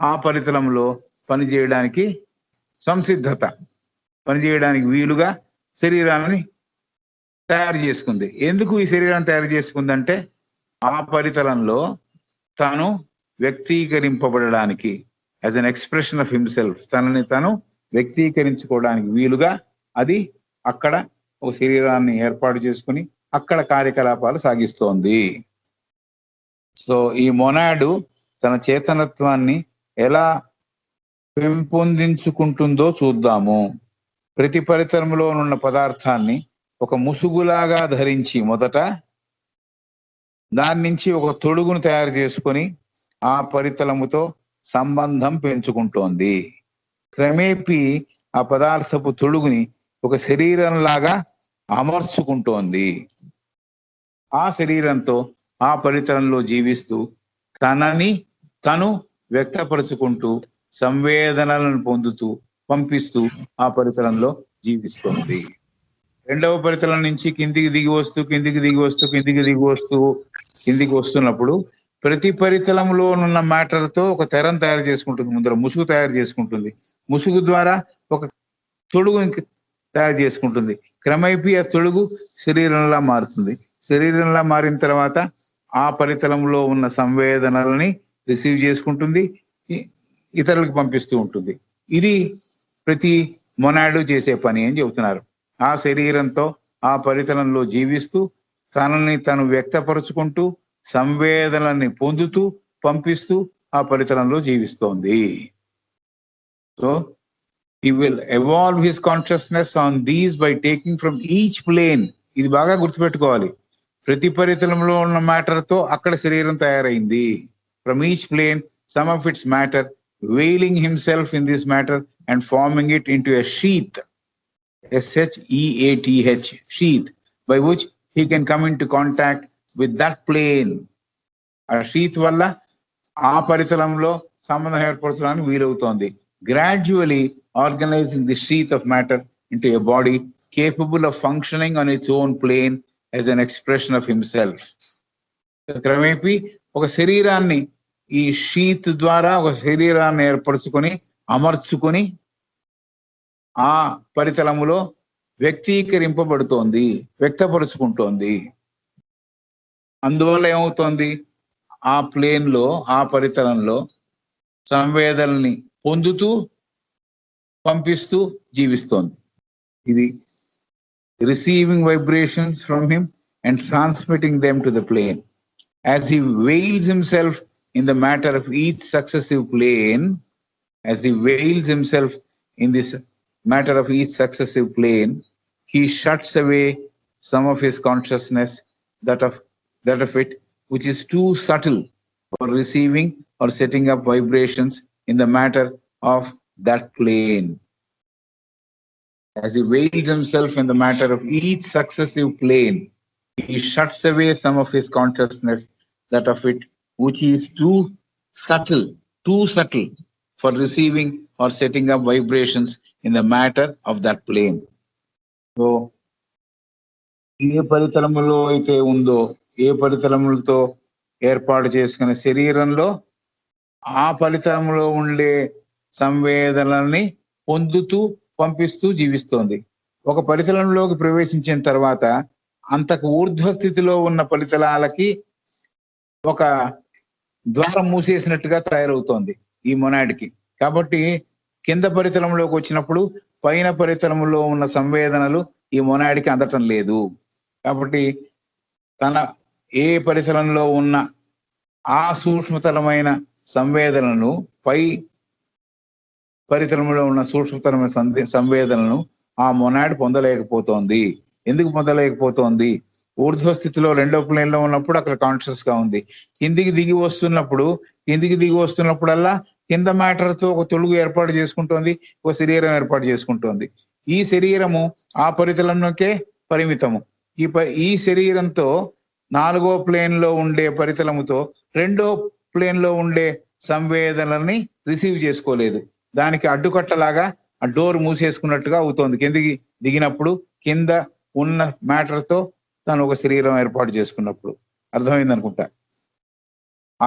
ఆ పరితలంలో పనిచేయడానికి సంసిద్ధత, పనిచేయడానికి వీలుగా శరీరాన్ని తయారు చేసుకుంది. ఎందుకు ఈ శరీరాన్ని తయారు చేసుకుందంటే ఆ పరితలంలో తాను వ్యక్తీకరింపబడడానికి, as an expression of himself, తనని తను వ్యక్తీకరించుకోవడానికి వీలుగా అది అక్కడ ఒక శరీరాన్ని ఏర్పాటు చేసుకుని అక్కడ కార్యకలాపాలు సాగిస్తోంది. సో ఈ మొనాడు తన చేతనత్వాన్ని ఎలా పెంపొందించుకుంటుందో చూద్దాము. ప్రతి పరితలంలో ఉన్న పదార్థాన్ని ఒక ముసుగులాగా ధరించి మొదట దాని నుంచి ఒక తొడుగును తయారు చేసుకొని ఆ పరితలముతో సంబంధం పెంచుకుంటోంది. క్రమేపీ ఆ పదార్థపు తొడుగుని ఒక శరీరంలాగా అమర్చుకుంటోంది. ఆ శరీరంతో ఆ పరితలంలో జీవిస్తూ తనని తను వ్యక్తపరుచుకుంటూ సంవేదనలను పొందుతూ పంపిస్తూ ఆ పరితలంలో జీవిస్తోంది. రెండవ పరితలం నుంచి కిందికి దిగి వస్తున్నప్పుడు ప్రతి పరితలంలో ఉన్న మ్యాటర్ తో ఒక తెరను తయారు చేసుకుంటుంది, ముందర ముసుగు తయారు చేసుకుంటుంది. ముసుగు ద్వారా ఒక తొడుగు తయారు చేసుకుంటుంది. క్రమేపీ ఆ తొడుగు శరీరంలా మారుతుంది. శరీరంలా మారిన తర్వాత ఆ పరితలంలో ఉన్న సంవేదనలని రిసీవ్ చేసుకుంటుంది, ఇతరులకు పంపిస్తూ ఉంటుంది. ఇది ప్రతి మొనాడు చేసే పని అని చెబుతున్నారు. ఆ శరీరంతో ఆ పరితలంలో జీవిస్తూ తనని తను వ్యక్తపరుచుకుంటూ సంవేదనని పొందుతూ పంపిస్తూ ఆ పరితలంలో జీవిస్తోంది. So he will evolve his consciousness on these by taking from each plane. ఇది బాగా గుర్తుపెట్టుకోవాలి. ప్రతి పరితలంలో ఉన్న మ్యాటర్ తో అక్కడ శరీరం తయారైంది. From each plane some of its matter, veiling himself in this matter and forming it into a sheath, sheath, sheath, by which he can come into contact with that plane. ఆ sheath వల్ల ఆ పరితలంలో సంబంధం ఏర్పరచడానికి వీలవుతోంది. Gradually organizing the sheath of matter into a body capable of functioning on its own plane as an expression of himself. క్రమేపీ ఒక శరీరాన్ని ఈ sheath ద్వారా ఒక శరీరాన్ని ఏర్పరచుకొని అమర్చుకొని ఆ పరితలములో వ్యక్తీకరింపబడుతోంది, వ్యక్తపరుచుకుంటోంది. అందువల్ల ఏమవుతోంది? ఆ ప్లేన్ లో, ఆ పరితలంలో సంవేదనల్ని పొందుతూ పంపిస్తూ జీవిస్తోంది. ఇది receiving vibrations from him and transmitting them to the plane. As he veils himself in the matter of each successive plane, he shuts away some of his consciousness, that of it which is too subtle for receiving or setting up vibrations in the matter of that plane. As he veils himself in the matter of each successive plane, he shuts away some of his consciousness, that of it which is too subtle for receiving or setting up vibrations in the matter of that plane. So, ఏ పరితలములో అయితే ఉందో, ఏ పరితలములతో ఏర్పాటు చేసుకున్న శరీరంలో ఆ పరితలములో ఉండే సంవేదనల్ని పొందుతూ పంపిస్తూ జీవిస్తోంది. ఒక పరితలంలోకి ప్రవేశించిన తర్వాత అంతకు ఊర్ధ్వ స్థితిలో ఉన్న పరితలాలకి ఒక ద్వారం మూసేసినట్టుగా తయారవుతోంది ఈ మొనాడ్కి. కాబట్టి కింద పరితలంలోకి వచ్చినప్పుడు పైన పరితలంలో ఉన్న సంవేదనలు ఈ మొనాడ్కి అందటం లేదు. కాబట్టి తన ఏ పరితలంలో ఉన్న ఆ సూక్ష్మతరమైన సంవేదనను పై పరితలంలో ఉన్న సూక్ష్మతరమైన సంవేదనను ఆ మొనాడ్ పొందలేకపోతోంది. ఎందుకు పొందలేకపోతోంది? ఊర్ధ్వ స్థితిలో రెండో ప్లేన్ లో ఉన్నప్పుడు అక్కడ కాన్షియస్ గా ఉంది. కిందికి దిగి వస్తున్నప్పుడల్లా కింద మ్యాటర్ తో ఒక తొలుగు ఏర్పాటు చేసుకుంటోంది, ఒక శరీరం ఏర్పాటు చేసుకుంటోంది. ఈ శరీరము ఆ పరితలంలోకే పరిమితము. ఈ శరీరంతో నాలుగో ప్లేన్ లో ఉండే పరితలముతో రెండో ప్లేన్ లో ఉండే సంవేదనల్ని రిసీవ్ చేసుకోలేదు. దానికి అడ్డుకట్టలాగా ఆ డోర్ మూసేసుకున్నట్టుగా అవుతోంది. కిందికి దిగినప్పుడు కింద ఉన్న మ్యాటర్ తో తను ఒక శరీరం ఏర్పాటు చేసుకున్నప్పుడు. అర్థమైంది అనుకుంటా.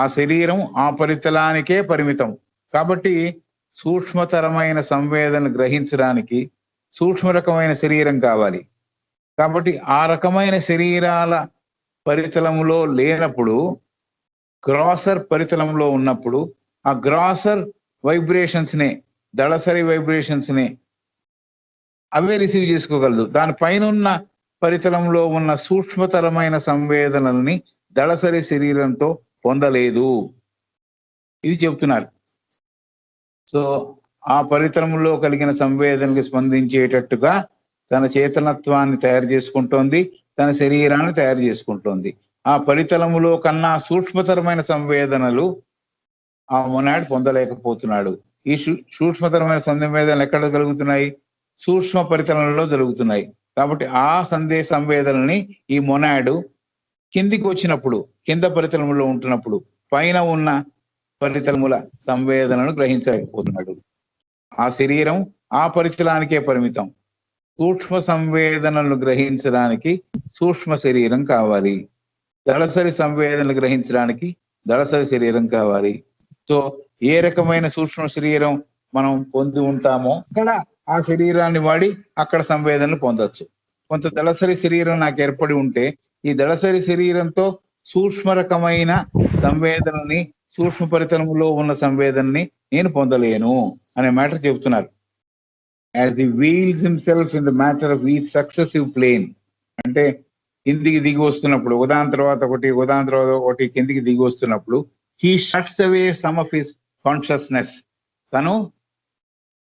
ఆ శరీరం ఆ పరితలానికే పరిమితం. కాబట్టి సూక్ష్మతరమైన సంవేదన గ్రహించడానికి సూక్ష్మ రకమైన శరీరం కావాలి. కాబట్టి ఆ రకమైన శరీరాల పరితలములో లేనప్పుడు, గ్రాసర్ పరితలంలో ఉన్నప్పుడు ఆ గ్రాసర్ వైబ్రేషన్స్ నే, దళసరి వైబ్రేషన్స్ నే అవే రిసీవ్ చేసుకోగలదు. దానిపైన ఉన్న పరితలంలో ఉన్న సూక్ష్మతరమైన సంవేదనల్ని దళసరి శరీరంతో పొందలేదు. ఇది చెప్తున్నారు. సో ఆ పరితలంలో కలిగిన సంవేదనకి స్పందించేటట్టుగా తన చేతనత్వాన్ని తయారు చేసుకుంటోంది, తన శరీరాన్ని తయారు చేసుకుంటోంది. ఆ పరితలములో కన్నా సూక్ష్మతరమైన సంవేదనలు ఆ మొనాడ్ పొందలేకపోతున్నాడు. ఈ సూక్ష్మతరమైన సంవేదనలు ఎక్కడ కలుగుతున్నాయి? సూక్ష్మ పరితలంలో జరుగుతున్నాయి. కాబట్టి ఆ సంవేదనల్ని ఈ మొనాడు కిందికి వచ్చినప్పుడు, కింద పరితలములో ఉంటున్నప్పుడు పైన ఉన్న పరితలముల సంవేదనను గ్రహించలేకపోతున్నాడు. ఆ శరీరం ఆ పరితలానికే పరిమితం. సూక్ష్మ సంవేదనలను గ్రహించడానికి సూక్ష్మ శరీరం కావాలి. దళసరి సంవేదనలు గ్రహించడానికి దళసరి శరీరం కావాలి. సో ఏ రకమైన సూక్ష్మ శరీరం మనం పొంది ఉంటామో అక్కడ ఆ శరీరాన్ని వాడి అక్కడ సంవేదనలు పొందొచ్చు. కొంత దళసరి శరీరం నాకు ఏర్పడి ఉంటే ఈ దళసరి శరీరంతో సూక్ష్మ రకమైన సంవేదనని, సూక్ష్మ పరితలంలో ఉన్న సంవేదనని నేను పొందలేను అనే మ్యాటర్ చెబుతున్నారు. As he wheels himself in the matter of each successive plane, అంటే కిందికి దిగి వస్తున్నప్పుడు ఉదాహరణ తర్వాత ఒకటి కిందికి దిగి వస్తున్నప్పుడు he shuts away some of his consciousness.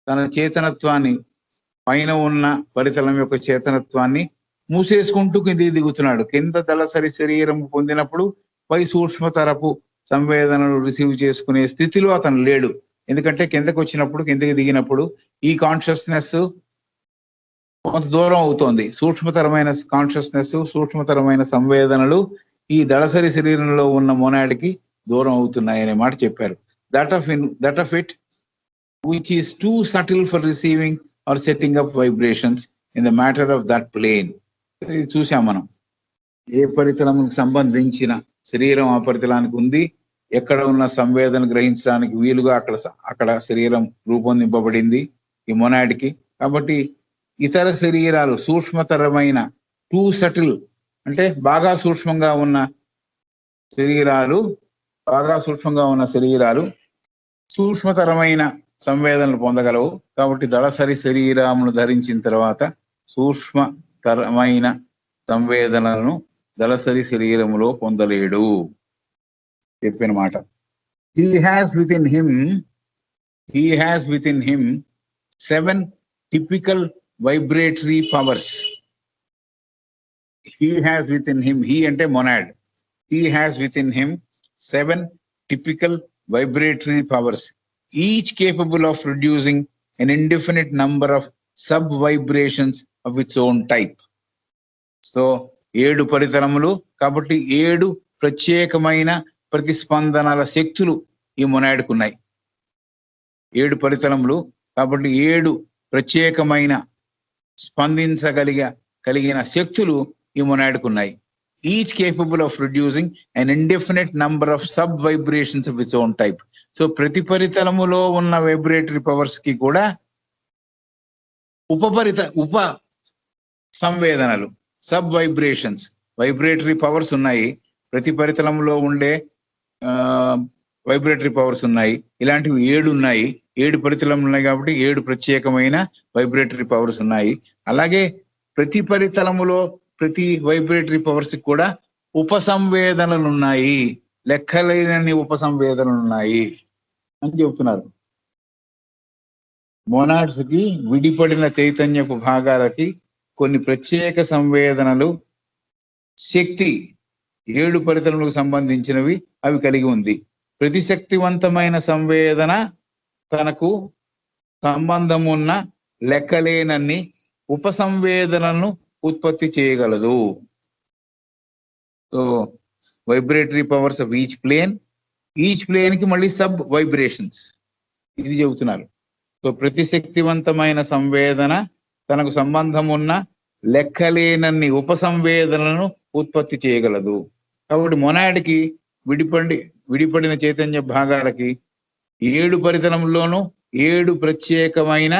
తన చేతనత్వాన్ని, పైన ఉన్న పరితలం యొక్క చేతనత్వాన్ని మూసేసుకుంటూ కిందికి దిగుతున్నాడు. కింద దళసరి శరీరం పొందినప్పుడు పై సూక్ష్మతరపు సంవేదనలు రిసీవ్ చేసుకునే స్థితిలో అతను లేడు. ఎందుకంటే కిందకి వచ్చినప్పుడు, కిందకి దిగినప్పుడు ఈ కాన్షియస్నెస్ కొంత దూరం అవుతోంది. సూక్ష్మతరమైన కాన్షియస్నెస్, సూక్ష్మతరమైన సంవేదనలు ఈ దళసరి శరీరంలో ఉన్న మొనాడికి దూరం అవుతున్నాయనే మాట చెప్పారు. That of it which is too subtle for receiving or setting up vibrations in the matter of that plane. ఇది చూసాం మనం. ఏ పరితలముకు సంబంధించిన శరీరం ఆ పరితలానికి ఉంది, ఎక్కడ ఉన్న సంవేదన గ్రహించడానికి వీలుగా అక్కడ శరీరం రూపొందింపబడింది ఈ మొనాడ్కి. కాబట్టి ఇతర శరీరాలు సూక్ష్మతరమైన, టూ సటిల్ అంటే బాగా సూక్ష్మంగా ఉన్న శరీరాలు సూక్ష్మతరమైన సంవేదనలు పొందగలవు. కాబట్టి దళసరి శరీరమును ధరించిన తర్వాత సూక్ష్మతరమైన సంవేదనలను దళసరి శరీరములో పొందలేడు చెప్పిన మాట. He has within him 7 typical vibratory powers. he has within him, he ante monad, he has within him 7 typical vibratory powers, each capable of producing an indefinite number of sub vibrations of its own type. So 7 పరితలములు కాబట్టి 7 ప్రత్యేకమైన ప్రతిస్పందనల శక్తులు ఈ మొనాడ్కున్నాయి. 7 పరితలములు కాబట్టి 7 ప్రత్యేకమైన స్పందించగలిగిన శక్తులు ఈ మొనాడ్కున్నాయి. Each capable of producing an indefinite number of sub vibrations of its own type. So ప్రతి పరితలములో ఉన్న వైబ్రేటరీ పవర్స్ కి కూడా ఉప సంవేదనలు, సబ్ వైబ్రేషన్స్, వైబ్రేటరీ పవర్స్ ఉన్నాయి. ప్రతి పరితలంలో ఉండే వైబ్రేటరీ పవర్స్ ఉన్నాయి. ఇలాంటివి 7 ఉన్నాయి. 7 పరితలములు ఉన్నాయి కాబట్టి 7 ప్రత్యేకమైన వైబ్రేటరీ పవర్స్ ఉన్నాయి. అలాగే ప్రతి పరితలములో ప్రతి వైబ్రేటరీ పవర్స్ కూడా ఉపసంవేదనలు ఉన్నాయి, లెక్కలేనన్ని ఉపసంవేదనలు ఉన్నాయి అని చెబుతున్నారు. మోనాడ్స్ కి విడిపడిన చైతన్యపు భాగాలకి కొన్ని ప్రత్యేక సంవేదనలు శక్తి 7 పరితలములకు సంబంధించినవి అవి కలిగి ఉంది. ప్రతి శక్తివంతమైన సంవేదన తనకు సంబంధం ఉన్న లెక్కలేనన్ని ఉపసంవేదనలను ఉత్పత్తి చేయగలదు. So vibratory powers of each plane కి మళ్ళీ సబ్ వైబ్రేషన్స్ ఇది చెబుతున్నారు. సో ప్రతి శక్తివంతమైన సంవేదన తనకు సంబంధం ఉన్న లెక్కలేనన్ని ఉపసంవేదనలను ఉత్పత్తి చేయగలదు. కాబట్టి మొనాడ్కి విడిపడిన చైతన్య భాగాలకి 7 పరితలంలోనూ 7 ప్రత్యేకమైన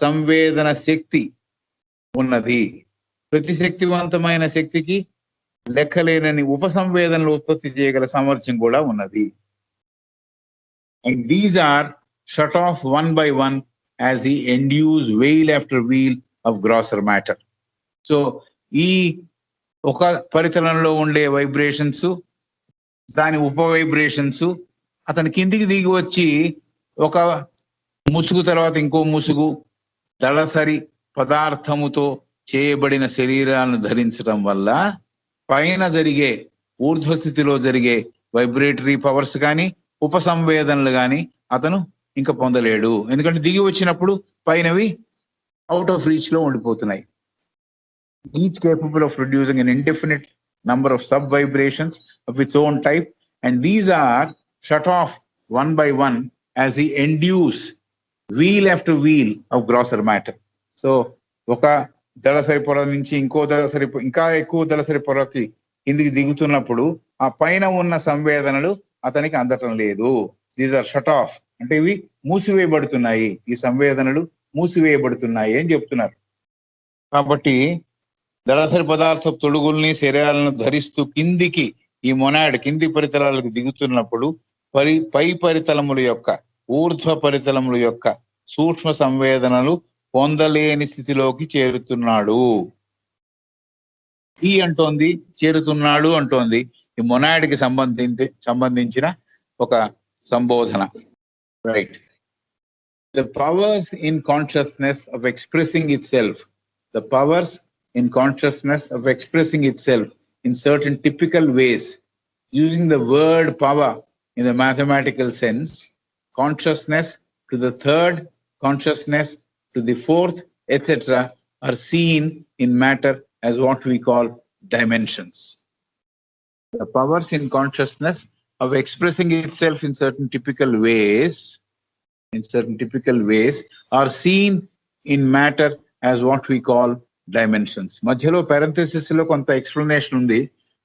సంవేదన శక్తి ఉన్నది. ప్రతి శక్తివంతమైన శక్తికి లెక్కలేనన్ని ఉపసంవేదనలు ఉత్పత్తి చేయగల సామర్థ్యం కూడా ఉన్నది. And these are shut off one by one as he endues wheel after wheel of grosser matter. So ఈ ఒక పరితలంలో ఉండే వైబ్రేషన్స్, దాని ఉప వైబ్రేషన్స్ అతని కిందికి దిగి వచ్చి ఒక ముసుగు తర్వాత ఇంకో ముసుగు, దళసరి పదార్థముతో చేయబడిన శరీరాలను ధరించడం వల్ల పైన జరిగే ఊర్ధ్వస్థితిలో జరిగే వైబ్రేటరీ పవర్స్ కానీ ఉపసంవేదనలు కానీ అతను ఇంకా పొందలేడు. ఎందుకంటే దిగి వచ్చినప్పుడు పైనవి అవుట్ ఆఫ్ రీచ్ లో ఉండిపోతున్నాయి. Each capable of producing an indefinite number of sub vibrations of its own type, and these are shut off one by one as he endues wheel after wheel of grosser matter. So ఒక దళసరి పొర నుంచి ఇంకా ఎక్కువ దళసరి పొరకి కిందికి దిగుతున్నప్పుడు ఆ పైన ఉన్న సంవేదనలు అతనికి అందటం లేదు. దీస్ ఆర్ షట్ ఆఫ్ అంటే ఇవి మూసివేయబడుతున్నాయి, ఈ సంవేదనలు మూసివేయబడుతున్నాయి అని చెప్తున్నారు. కాబట్టి దళసరి పదార్థ తొడుగుల్ని శరీరాలను ధరిస్తూ కిందికి ఈ మొనాడ్ కింది పరితలాలకు దిగుతున్నప్పుడు పై పరితలముల యొక్క ఊర్ధ్వ పరితలముల యొక్క సూక్ష్మ సంవేదనలు పొందలేని స్థితిలోకి చేరుతున్నాడు. ఈ అంటోంది చేరుతున్నాడు అంటోంది ఈ మొనాడ్కి సంబంధించిన ఒక సంబోధన. Right. The powers in consciousness of expressing itself, the powers in consciousness of expressing itself in certain typical ways, using the word power in the mathematical sense, consciousness to the third, consciousness to the fourth, etc., are seen in matter as what we call dimensions. The powers in consciousness of expressing itself in certain typical ways are seen in matter as what we call dimensions. మధ్యలో parenthesis లో కొంత explanation ఉంది,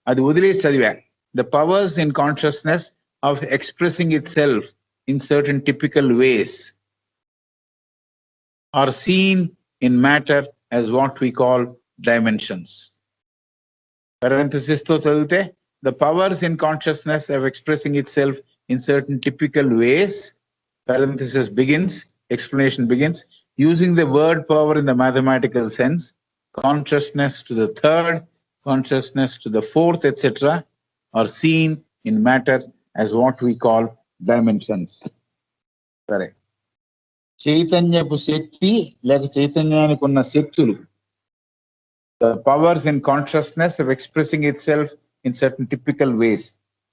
అది వదిలేసి చదివా. The powers in consciousness of expressing itself in certain typical ways are seen in matter as what we call dimensions. Parenthesis తో చదివితే the powers in consciousness of expressing itself in certain typical ways, parenthesis begins, explanation begins, using the word power in the mathematical sense, consciousness to the third, consciousness to the fourth, etc., are seen in matter as what we call dimensions. Correct. చైతన్యపు శక్తి లేక చైతన్యానికి ఉన్న శక్తులు The powers in consciousness of expressing itself in certain typical ways.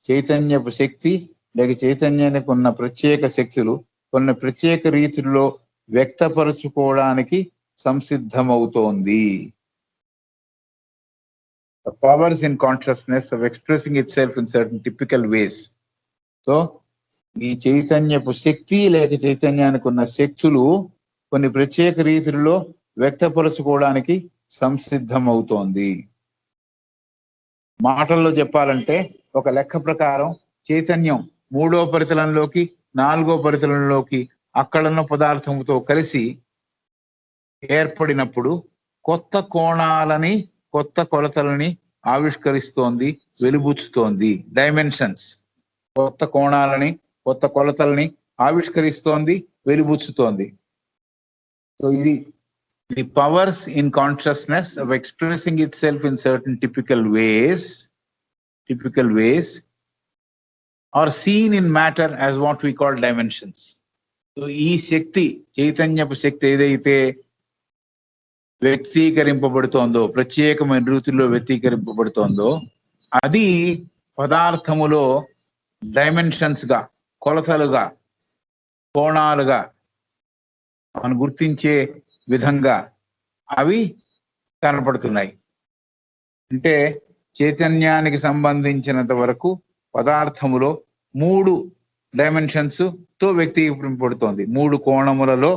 చైతన్యపు శక్తి లేక చైతన్యానికి ఉన్న ప్రత్యేక శక్తులు కొన్ని ప్రత్యేక రీతిలో వ్యక్తపరచుకోవడానికి సంసిద్ధమవుతోంది. The powers in consciousness of expressing itself in certain typical ways. So, ఈ చైతన్యపు శక్తి లేక చైతన్యానికి ఉన్న శక్తులు కొన్ని ప్రత్యేక రీతిలో వ్యక్తపరచుకోవడానికి సంసిద్ధమవుతోంది. మాటల్లో చెప్పాలంటే ఒక లెక్క ప్రకారం చైతన్యం 3వ పరితలంలోకి 4వ పరితలంలోకి అక్కడున్న పదార్థంతో కలిసి ఏర్పడినప్పుడు కొత్త కోణాలని కొత్త కొలతలని ఆవిష్కరిస్తోంది, వెలుబుచ్చుతోంది. డైమెన్షన్స్, కొత్త కోణాలని కొత్త కొలతల్ని ఆవిష్కరిస్తోంది, వెలుబుచ్చుతోంది. సో ఇది the powers in consciousness of expressing itself in certain typical ways are seen in matter as what we call dimensions. So ఈ శక్తి, చైతన్యపు శక్తి ఏదైతే వ్యక్తీకరింపబడుతోందో, ప్రత్యేకమైన రీతిలో వ్యక్తీకరింపబడుతోందో, అది పదార్థములో డైమెన్షన్స్ గా, కొలతలుగా, కోణాలుగా మనం గుర్తించే విధంగా అవి కనపడుతున్నాయి. అంటే చైతన్యానికి సంబంధించినంత వరకు పదార్థములో 3 డైమెన్షన్స్ తో వ్యక్తీకరింపబడుతోంది, 3 కోణములలో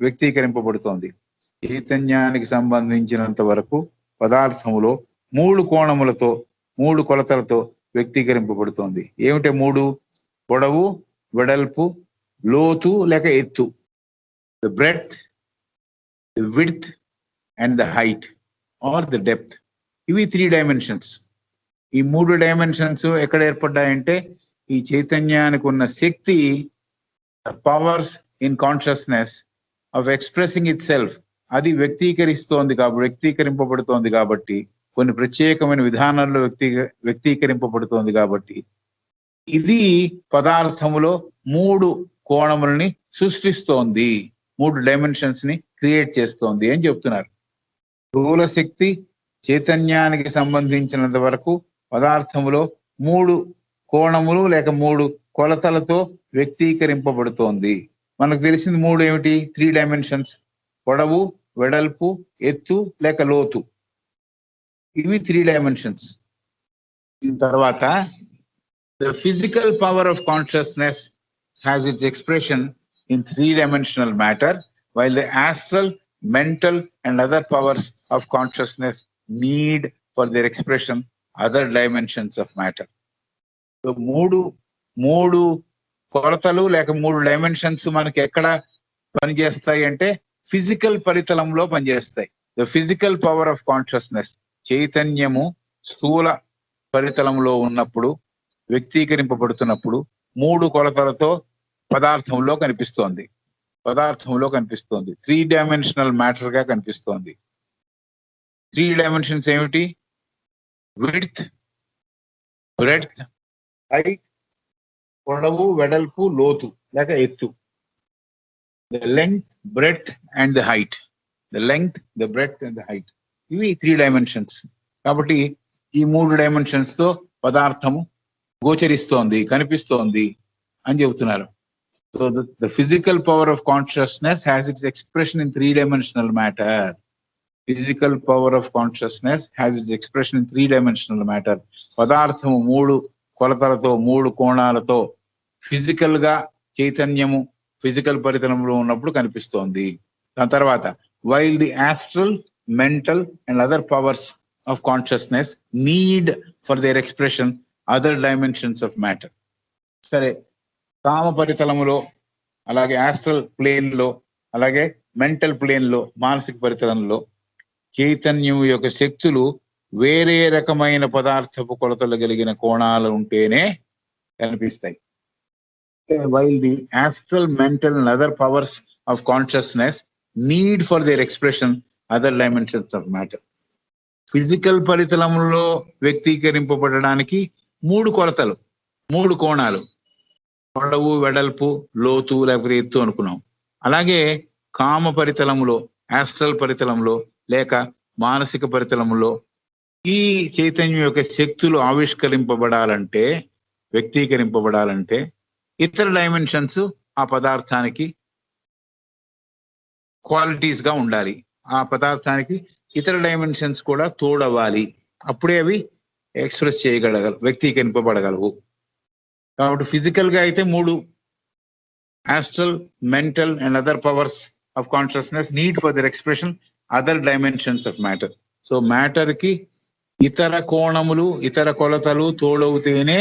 వ్యక్తీకరింపబడుతోంది. చైతన్యానికి సంబంధించినంత వరకు పదార్థములో 3 కోణములతో 3 కొలతలతో వ్యక్తీకరింపబడుతోంది. ఏమిటి 3? పొడవు, వెడల్పు, లోతు లేక ఎత్తు. The breadth, the width and the height or the depth. ఇవి 3 డైమెన్షన్స్. ఈ 3 డైమెన్షన్స్ ఎక్కడ ఏర్పడ్డాయంటే ఈ చైతన్యానికి ఉన్న శక్తి, powers in consciousness of expressing itself, అది వ్యక్తీకరింపబడుతోంది కాబట్టి, కొన్ని ప్రత్యేకమైన విధానాల్లో వ్యక్తీకరింపబడుతోంది కాబట్టి, ఇది పదార్థములో 3 కోణములని సృష్టిస్తోంది, 3 డైమెన్షన్స్ ని క్రియేట్ చేస్తోంది అని చెప్తున్నారు. స్థూల శక్తి చైతన్యానికి సంబంధించినంత వరకు పదార్థములో 3 కోణములు లేక 3 కొలతలతో వ్యక్తీకరింపబడుతోంది. మనకు తెలిసింది 3 ఏమిటి? 3 డైమెన్షన్స్: పొడవు, వెడల్పు, ఎత్తు లేక లోతు. ఇవి 3 డైమెన్షన్స్. దీని తర్వాత the physical power of consciousness has its expression in 3-dimensional matter, while the astral, mental and other powers of consciousness need for their expression other dimensions of matter. So మూడు కొలతలు లేక 3 డైమెన్షన్స్ మనకి ఎక్కడ పనిచేస్తాయి అంటే physical పరితలంలో పనిచేస్తాయి. The physical power of consciousness, చైతన్యము స్థూల పరితలంలో ఉన్నప్పుడు, వ్యక్తీకరింపబడుతున్నప్పుడు 3 కొలతలతో పదార్థంలో కనిపిస్తోంది. 3 డైమెన్షనల్ మ్యాటర్ గా కనిపిస్తోంది. 3 డైమెన్షన్స్ ఏమిటి? విడ్త్, బ్రెడ్త్, హైట్, పొడవు, వెడల్పు, లోతు లేక ఎత్తు. The length, breadth and the height. The length, the breadth and the height. ఇవి 3 డైమెన్షన్స్. కాబట్టి ఈ 3 డైమెన్షన్స్ తో పదార్థము గోచరిస్తోంది, కనిపిస్తోంది అని చెబుతున్నారు. So the physical power of consciousness has its expression in 3-dimensional matter. Physical power of consciousness has its expression in 3-dimensional matter. పదార్థము 3 కొలతలతో 3 కోణాలతో ఫిజికల్ గా చైతన్యము ఫిజికల్ పరితలంలో ఉన్నప్పుడు కనిపిస్తోంది. దాని తర్వాత while the astral, mental and other powers of consciousness need for their expression other dimensions of matter. సరే, కామ పరితలములో, అలాగే ఆస్ట్రల్ ప్లేన్ లో, అలాగే మెంటల్ ప్లేన్ లో, మానసిక పరితలంలో చైతన్యం యొక్క శక్తులు వేరే రకమైన పదార్థపు కొలతలు కలిగిన కోణాలు ఉంటేనే కనిపిస్తాయి. While the astral, mental and other powers of consciousness need for their expression other dimensions of matter. Physical పరితలంలో వ్యక్తీకరింపబడడానికి 3 కొలతలు, 3 కోణాలు, పొడవు, వెడల్పు, లోతు లేకపోతే ఎత్తు అనుకున్నాం. అలాగే కామ పరితలంలో, ఆస్ట్రల్ పరితలంలో లేక మానసిక పరితలములో ఈ చైతన్యం యొక్క శక్తులు ఆవిష్కరింపబడాలంటే, వ్యక్తీకరింపబడాలంటే ఇతర డైమెన్షన్స్ ఆ పదార్థానికి క్వాలిటీస్ గా ఉండాలి. ఆ పదార్థానికి ఇతర డైమెన్షన్స్ కూడా తోడవాలి. అప్పుడే అవి ఎక్స్ప్రెస్ వ్యక్తీకరింపబడగలవు. కాబట్టి ఫిజికల్ గా అయితే 3 astral, mental and other powers of consciousness need for their expression other dimensions of matter. So matter కి ఇతర కోణములు, ఇతర కొలతలు తోడవుతేనే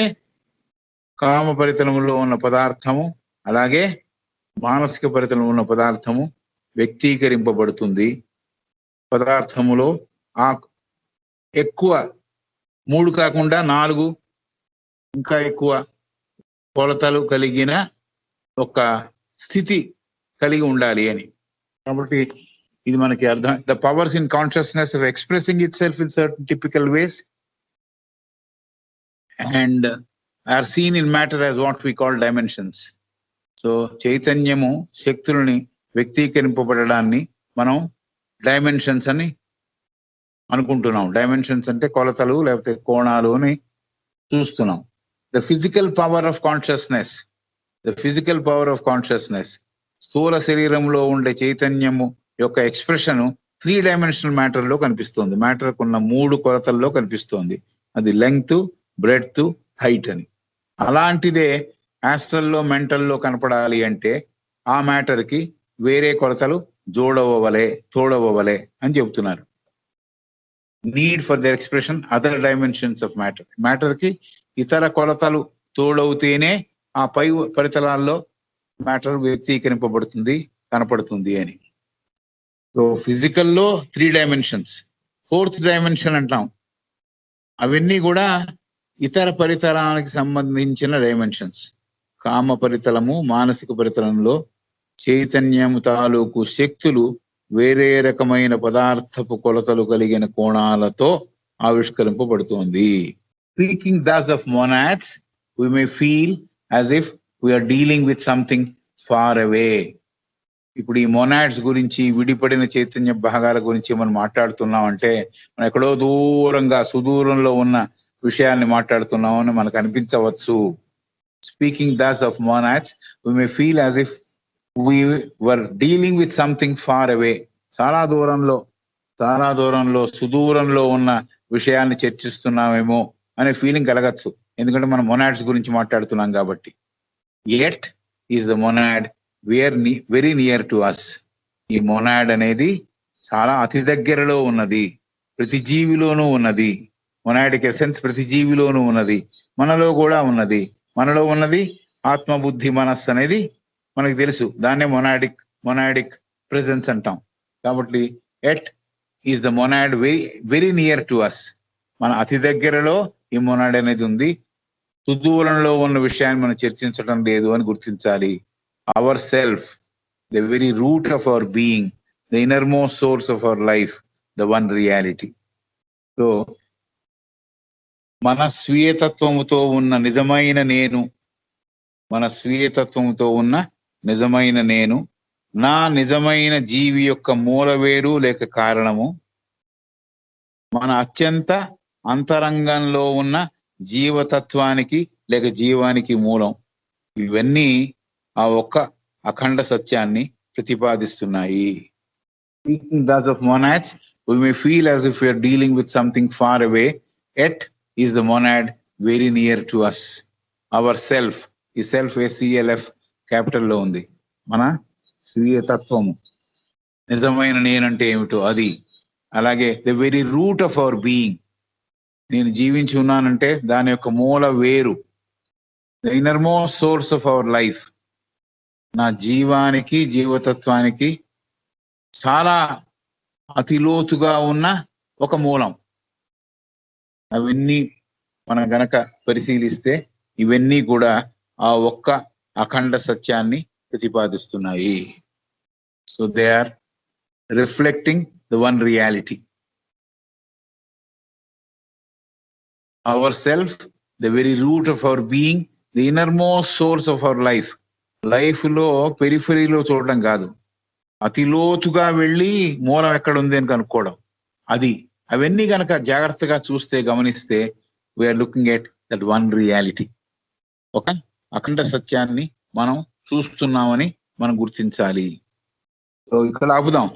కామ పరితలములో ఉన్న పదార్థము, అలాగే మానసిక పరితలం ఉన్న పదార్థము వ్యక్తీకరింపబడుతుంది. పదార్థములో ఆ ఎక్కువ 3 కాకుండా 4 ఇంకా ఎక్కువ కొలతలు కలిగిన ఒక స్థితి కలిగి ఉండాలి అని. కాబట్టి ఇది మనకి అర్థం. The powers in consciousness of expressing itself in certain typical ways and are seen in matter as what we call dimensions. So చైతన్యము శక్తులని వ్యక్తీకరింపబడడాన్ని మనం డైమెన్షన్స్ అని అనుకుంటున్నాం. డైమెన్షన్స్ అంటే కొలతలు లేకపోతే కోణాలు అని చూస్తున్నాం. The physical power of consciousness, the physical power of consciousness, స్థూల శరీరంలో ఉండే చైతన్యము యొక్క ఎక్స్ప్రెషన్ 3 డైమెన్షనల్ మ్యాటర్ లో కనిపిస్తుంది. మ్యాటర్ కున్న 3 కొలతల్లో కనిపిస్తుంది. అది లెంగ్త్, బ్రెడ్త్, హైట్ అని. అలాంటిదే ఆస్ట్రల్లో, మెంటల్లో కనపడాలి అంటే ఆ మ్యాటర్ కి వేరే కొలతలు జోడవలే, తోడవలే అని చెబుతున్నారు. Need for their expression other dimensions of matter. Matter కి ఇతర కొలతలు తోడవుతేనే ఆ పై పరితలాల్లో మ్యాటర్ వ్యక్తీకరింపబడుతుంది, కనపడుతుంది అని. సో ఫిజికల్లో 3 డైమెన్షన్స్, 4th డైమెన్షన్ అంటాం. అవన్నీ కూడా ఇతర పరితలానికి సంబంధించిన డైమెన్షన్స్. కామ పరితలము, మానసిక పరితలంలో చైతన్యము తాలూకు శక్తులు వేరే రకమైన పదార్థపు కొలతలు కలిగిన కోణాలతో ఆవిష్కరింపబడుతోంది. Speaking thus of monads, we may feel as if we are dealing with something far away. ఇప్పుడు ఈ మొనాడ్స్ గురించి, విడిపడిన చైతన్య భాగాల గురించి మనం మాట్లాడుతున్నాం అంటే మనం ఎక్కడో దూరంగా, సుదూరంలో ఉన్న విషయాల్ని మాట్లాడుతున్నామని మనకు అనిపించవచ్చు. Speaking thus of monads, we may feel as if we were dealing with something far away. చాలా దూరంలో సుదూరంలో ఉన్న విషయాల్ని చర్చిస్తున్నామేమో అనే ఫీలింగ్ కలగచ్చు. ఎందుకంటే మనం మొనాడ్స్ గురించి మాట్లాడుతున్నాం కాబట్టి. Yet is the monad very near to us. ఈ మొనాడ్ అనేది చాలా అతి దగ్గరలో ఉన్నది, ప్రతి జీవిలోనూ ఉన్నది. మొనాడిక్ ఎసెన్స్ ప్రతి జీవిలోనూ ఉన్నది, మనలో కూడా ఉన్నది. మనలో ఉన్నది ఆత్మబుద్ధి మనస్సు అనేది మనకు తెలుసు. దాన్నే మొనాడిక్ ప్రెజెన్స్ అంటాం. కాబట్టి at is the monad very near to us. మన అతి దగ్గరలో ఈ మొనాడ్ అనేది ఉంది. సుదూరంలో ఉన్న విషయాన్ని మనం చర్చించడం లేదు అని గుర్తించాలి. Hour self, the very root of our being, the innermost source of our life, the one reality. So మన స్వీయతత్వముతో ఉన్న నిజమైన నేను, మన స్వీయతత్వంతో ఉన్న నిజమైన నేను, నా నిజమైన జీవి యొక్క మూలవేరు లేక కారణము, మన అత్యంత అంతరంగంలో ఉన్న జీవతత్వానికి లేక జీవానికి మూలం. ఇవన్నీ ఆ ఒక్క అఖండ సత్యాన్ని ప్రతిపాదిస్తున్నాయి. Speaking thus of monads, we may feel as if we are dealing with something far away, yet is the monad very near to us. Our self, ఈ సెల్ఫ్ SELF క్యాపిటల్ లో ఉంది. మన స్వీయ తత్వము, నిజమైన నేనంటే ఏమిటో అది. అలాగే the very root of our being, నేను జీవించి ఉన్నానంటే దాని యొక్క మూల వేరు. The innermost source of our life, నా జీవానికి జీవతత్వానికి చాలా అతి లోతుగా ఉన్న ఒక మూలం. అవన్నీ మనం గనక పరిశీలిస్తే ఇవన్నీ కూడా ఆ ఒక్క అఖండ సత్యాన్ని ప్రతిపాదిస్తున్నాయి. So they are reflecting the one reality. Our self, the very root of our being, the innermost source of our life. Life లో పెరిఫరీలో చూడడం కాదు, అతి లోతుగా వెళ్ళి మూలం ఎక్కడ ఉంది అని కనుక్కోవడం. అది అవన్నీ గనక జాగ్రత్తగా చూస్తే గమనిస్తే we are looking at that one reality. ఒక అఖండ సత్యాన్ని మనం చూస్తున్నామని మనం గుర్తించాలి. సో ఇక్కడ ఆపుదాం.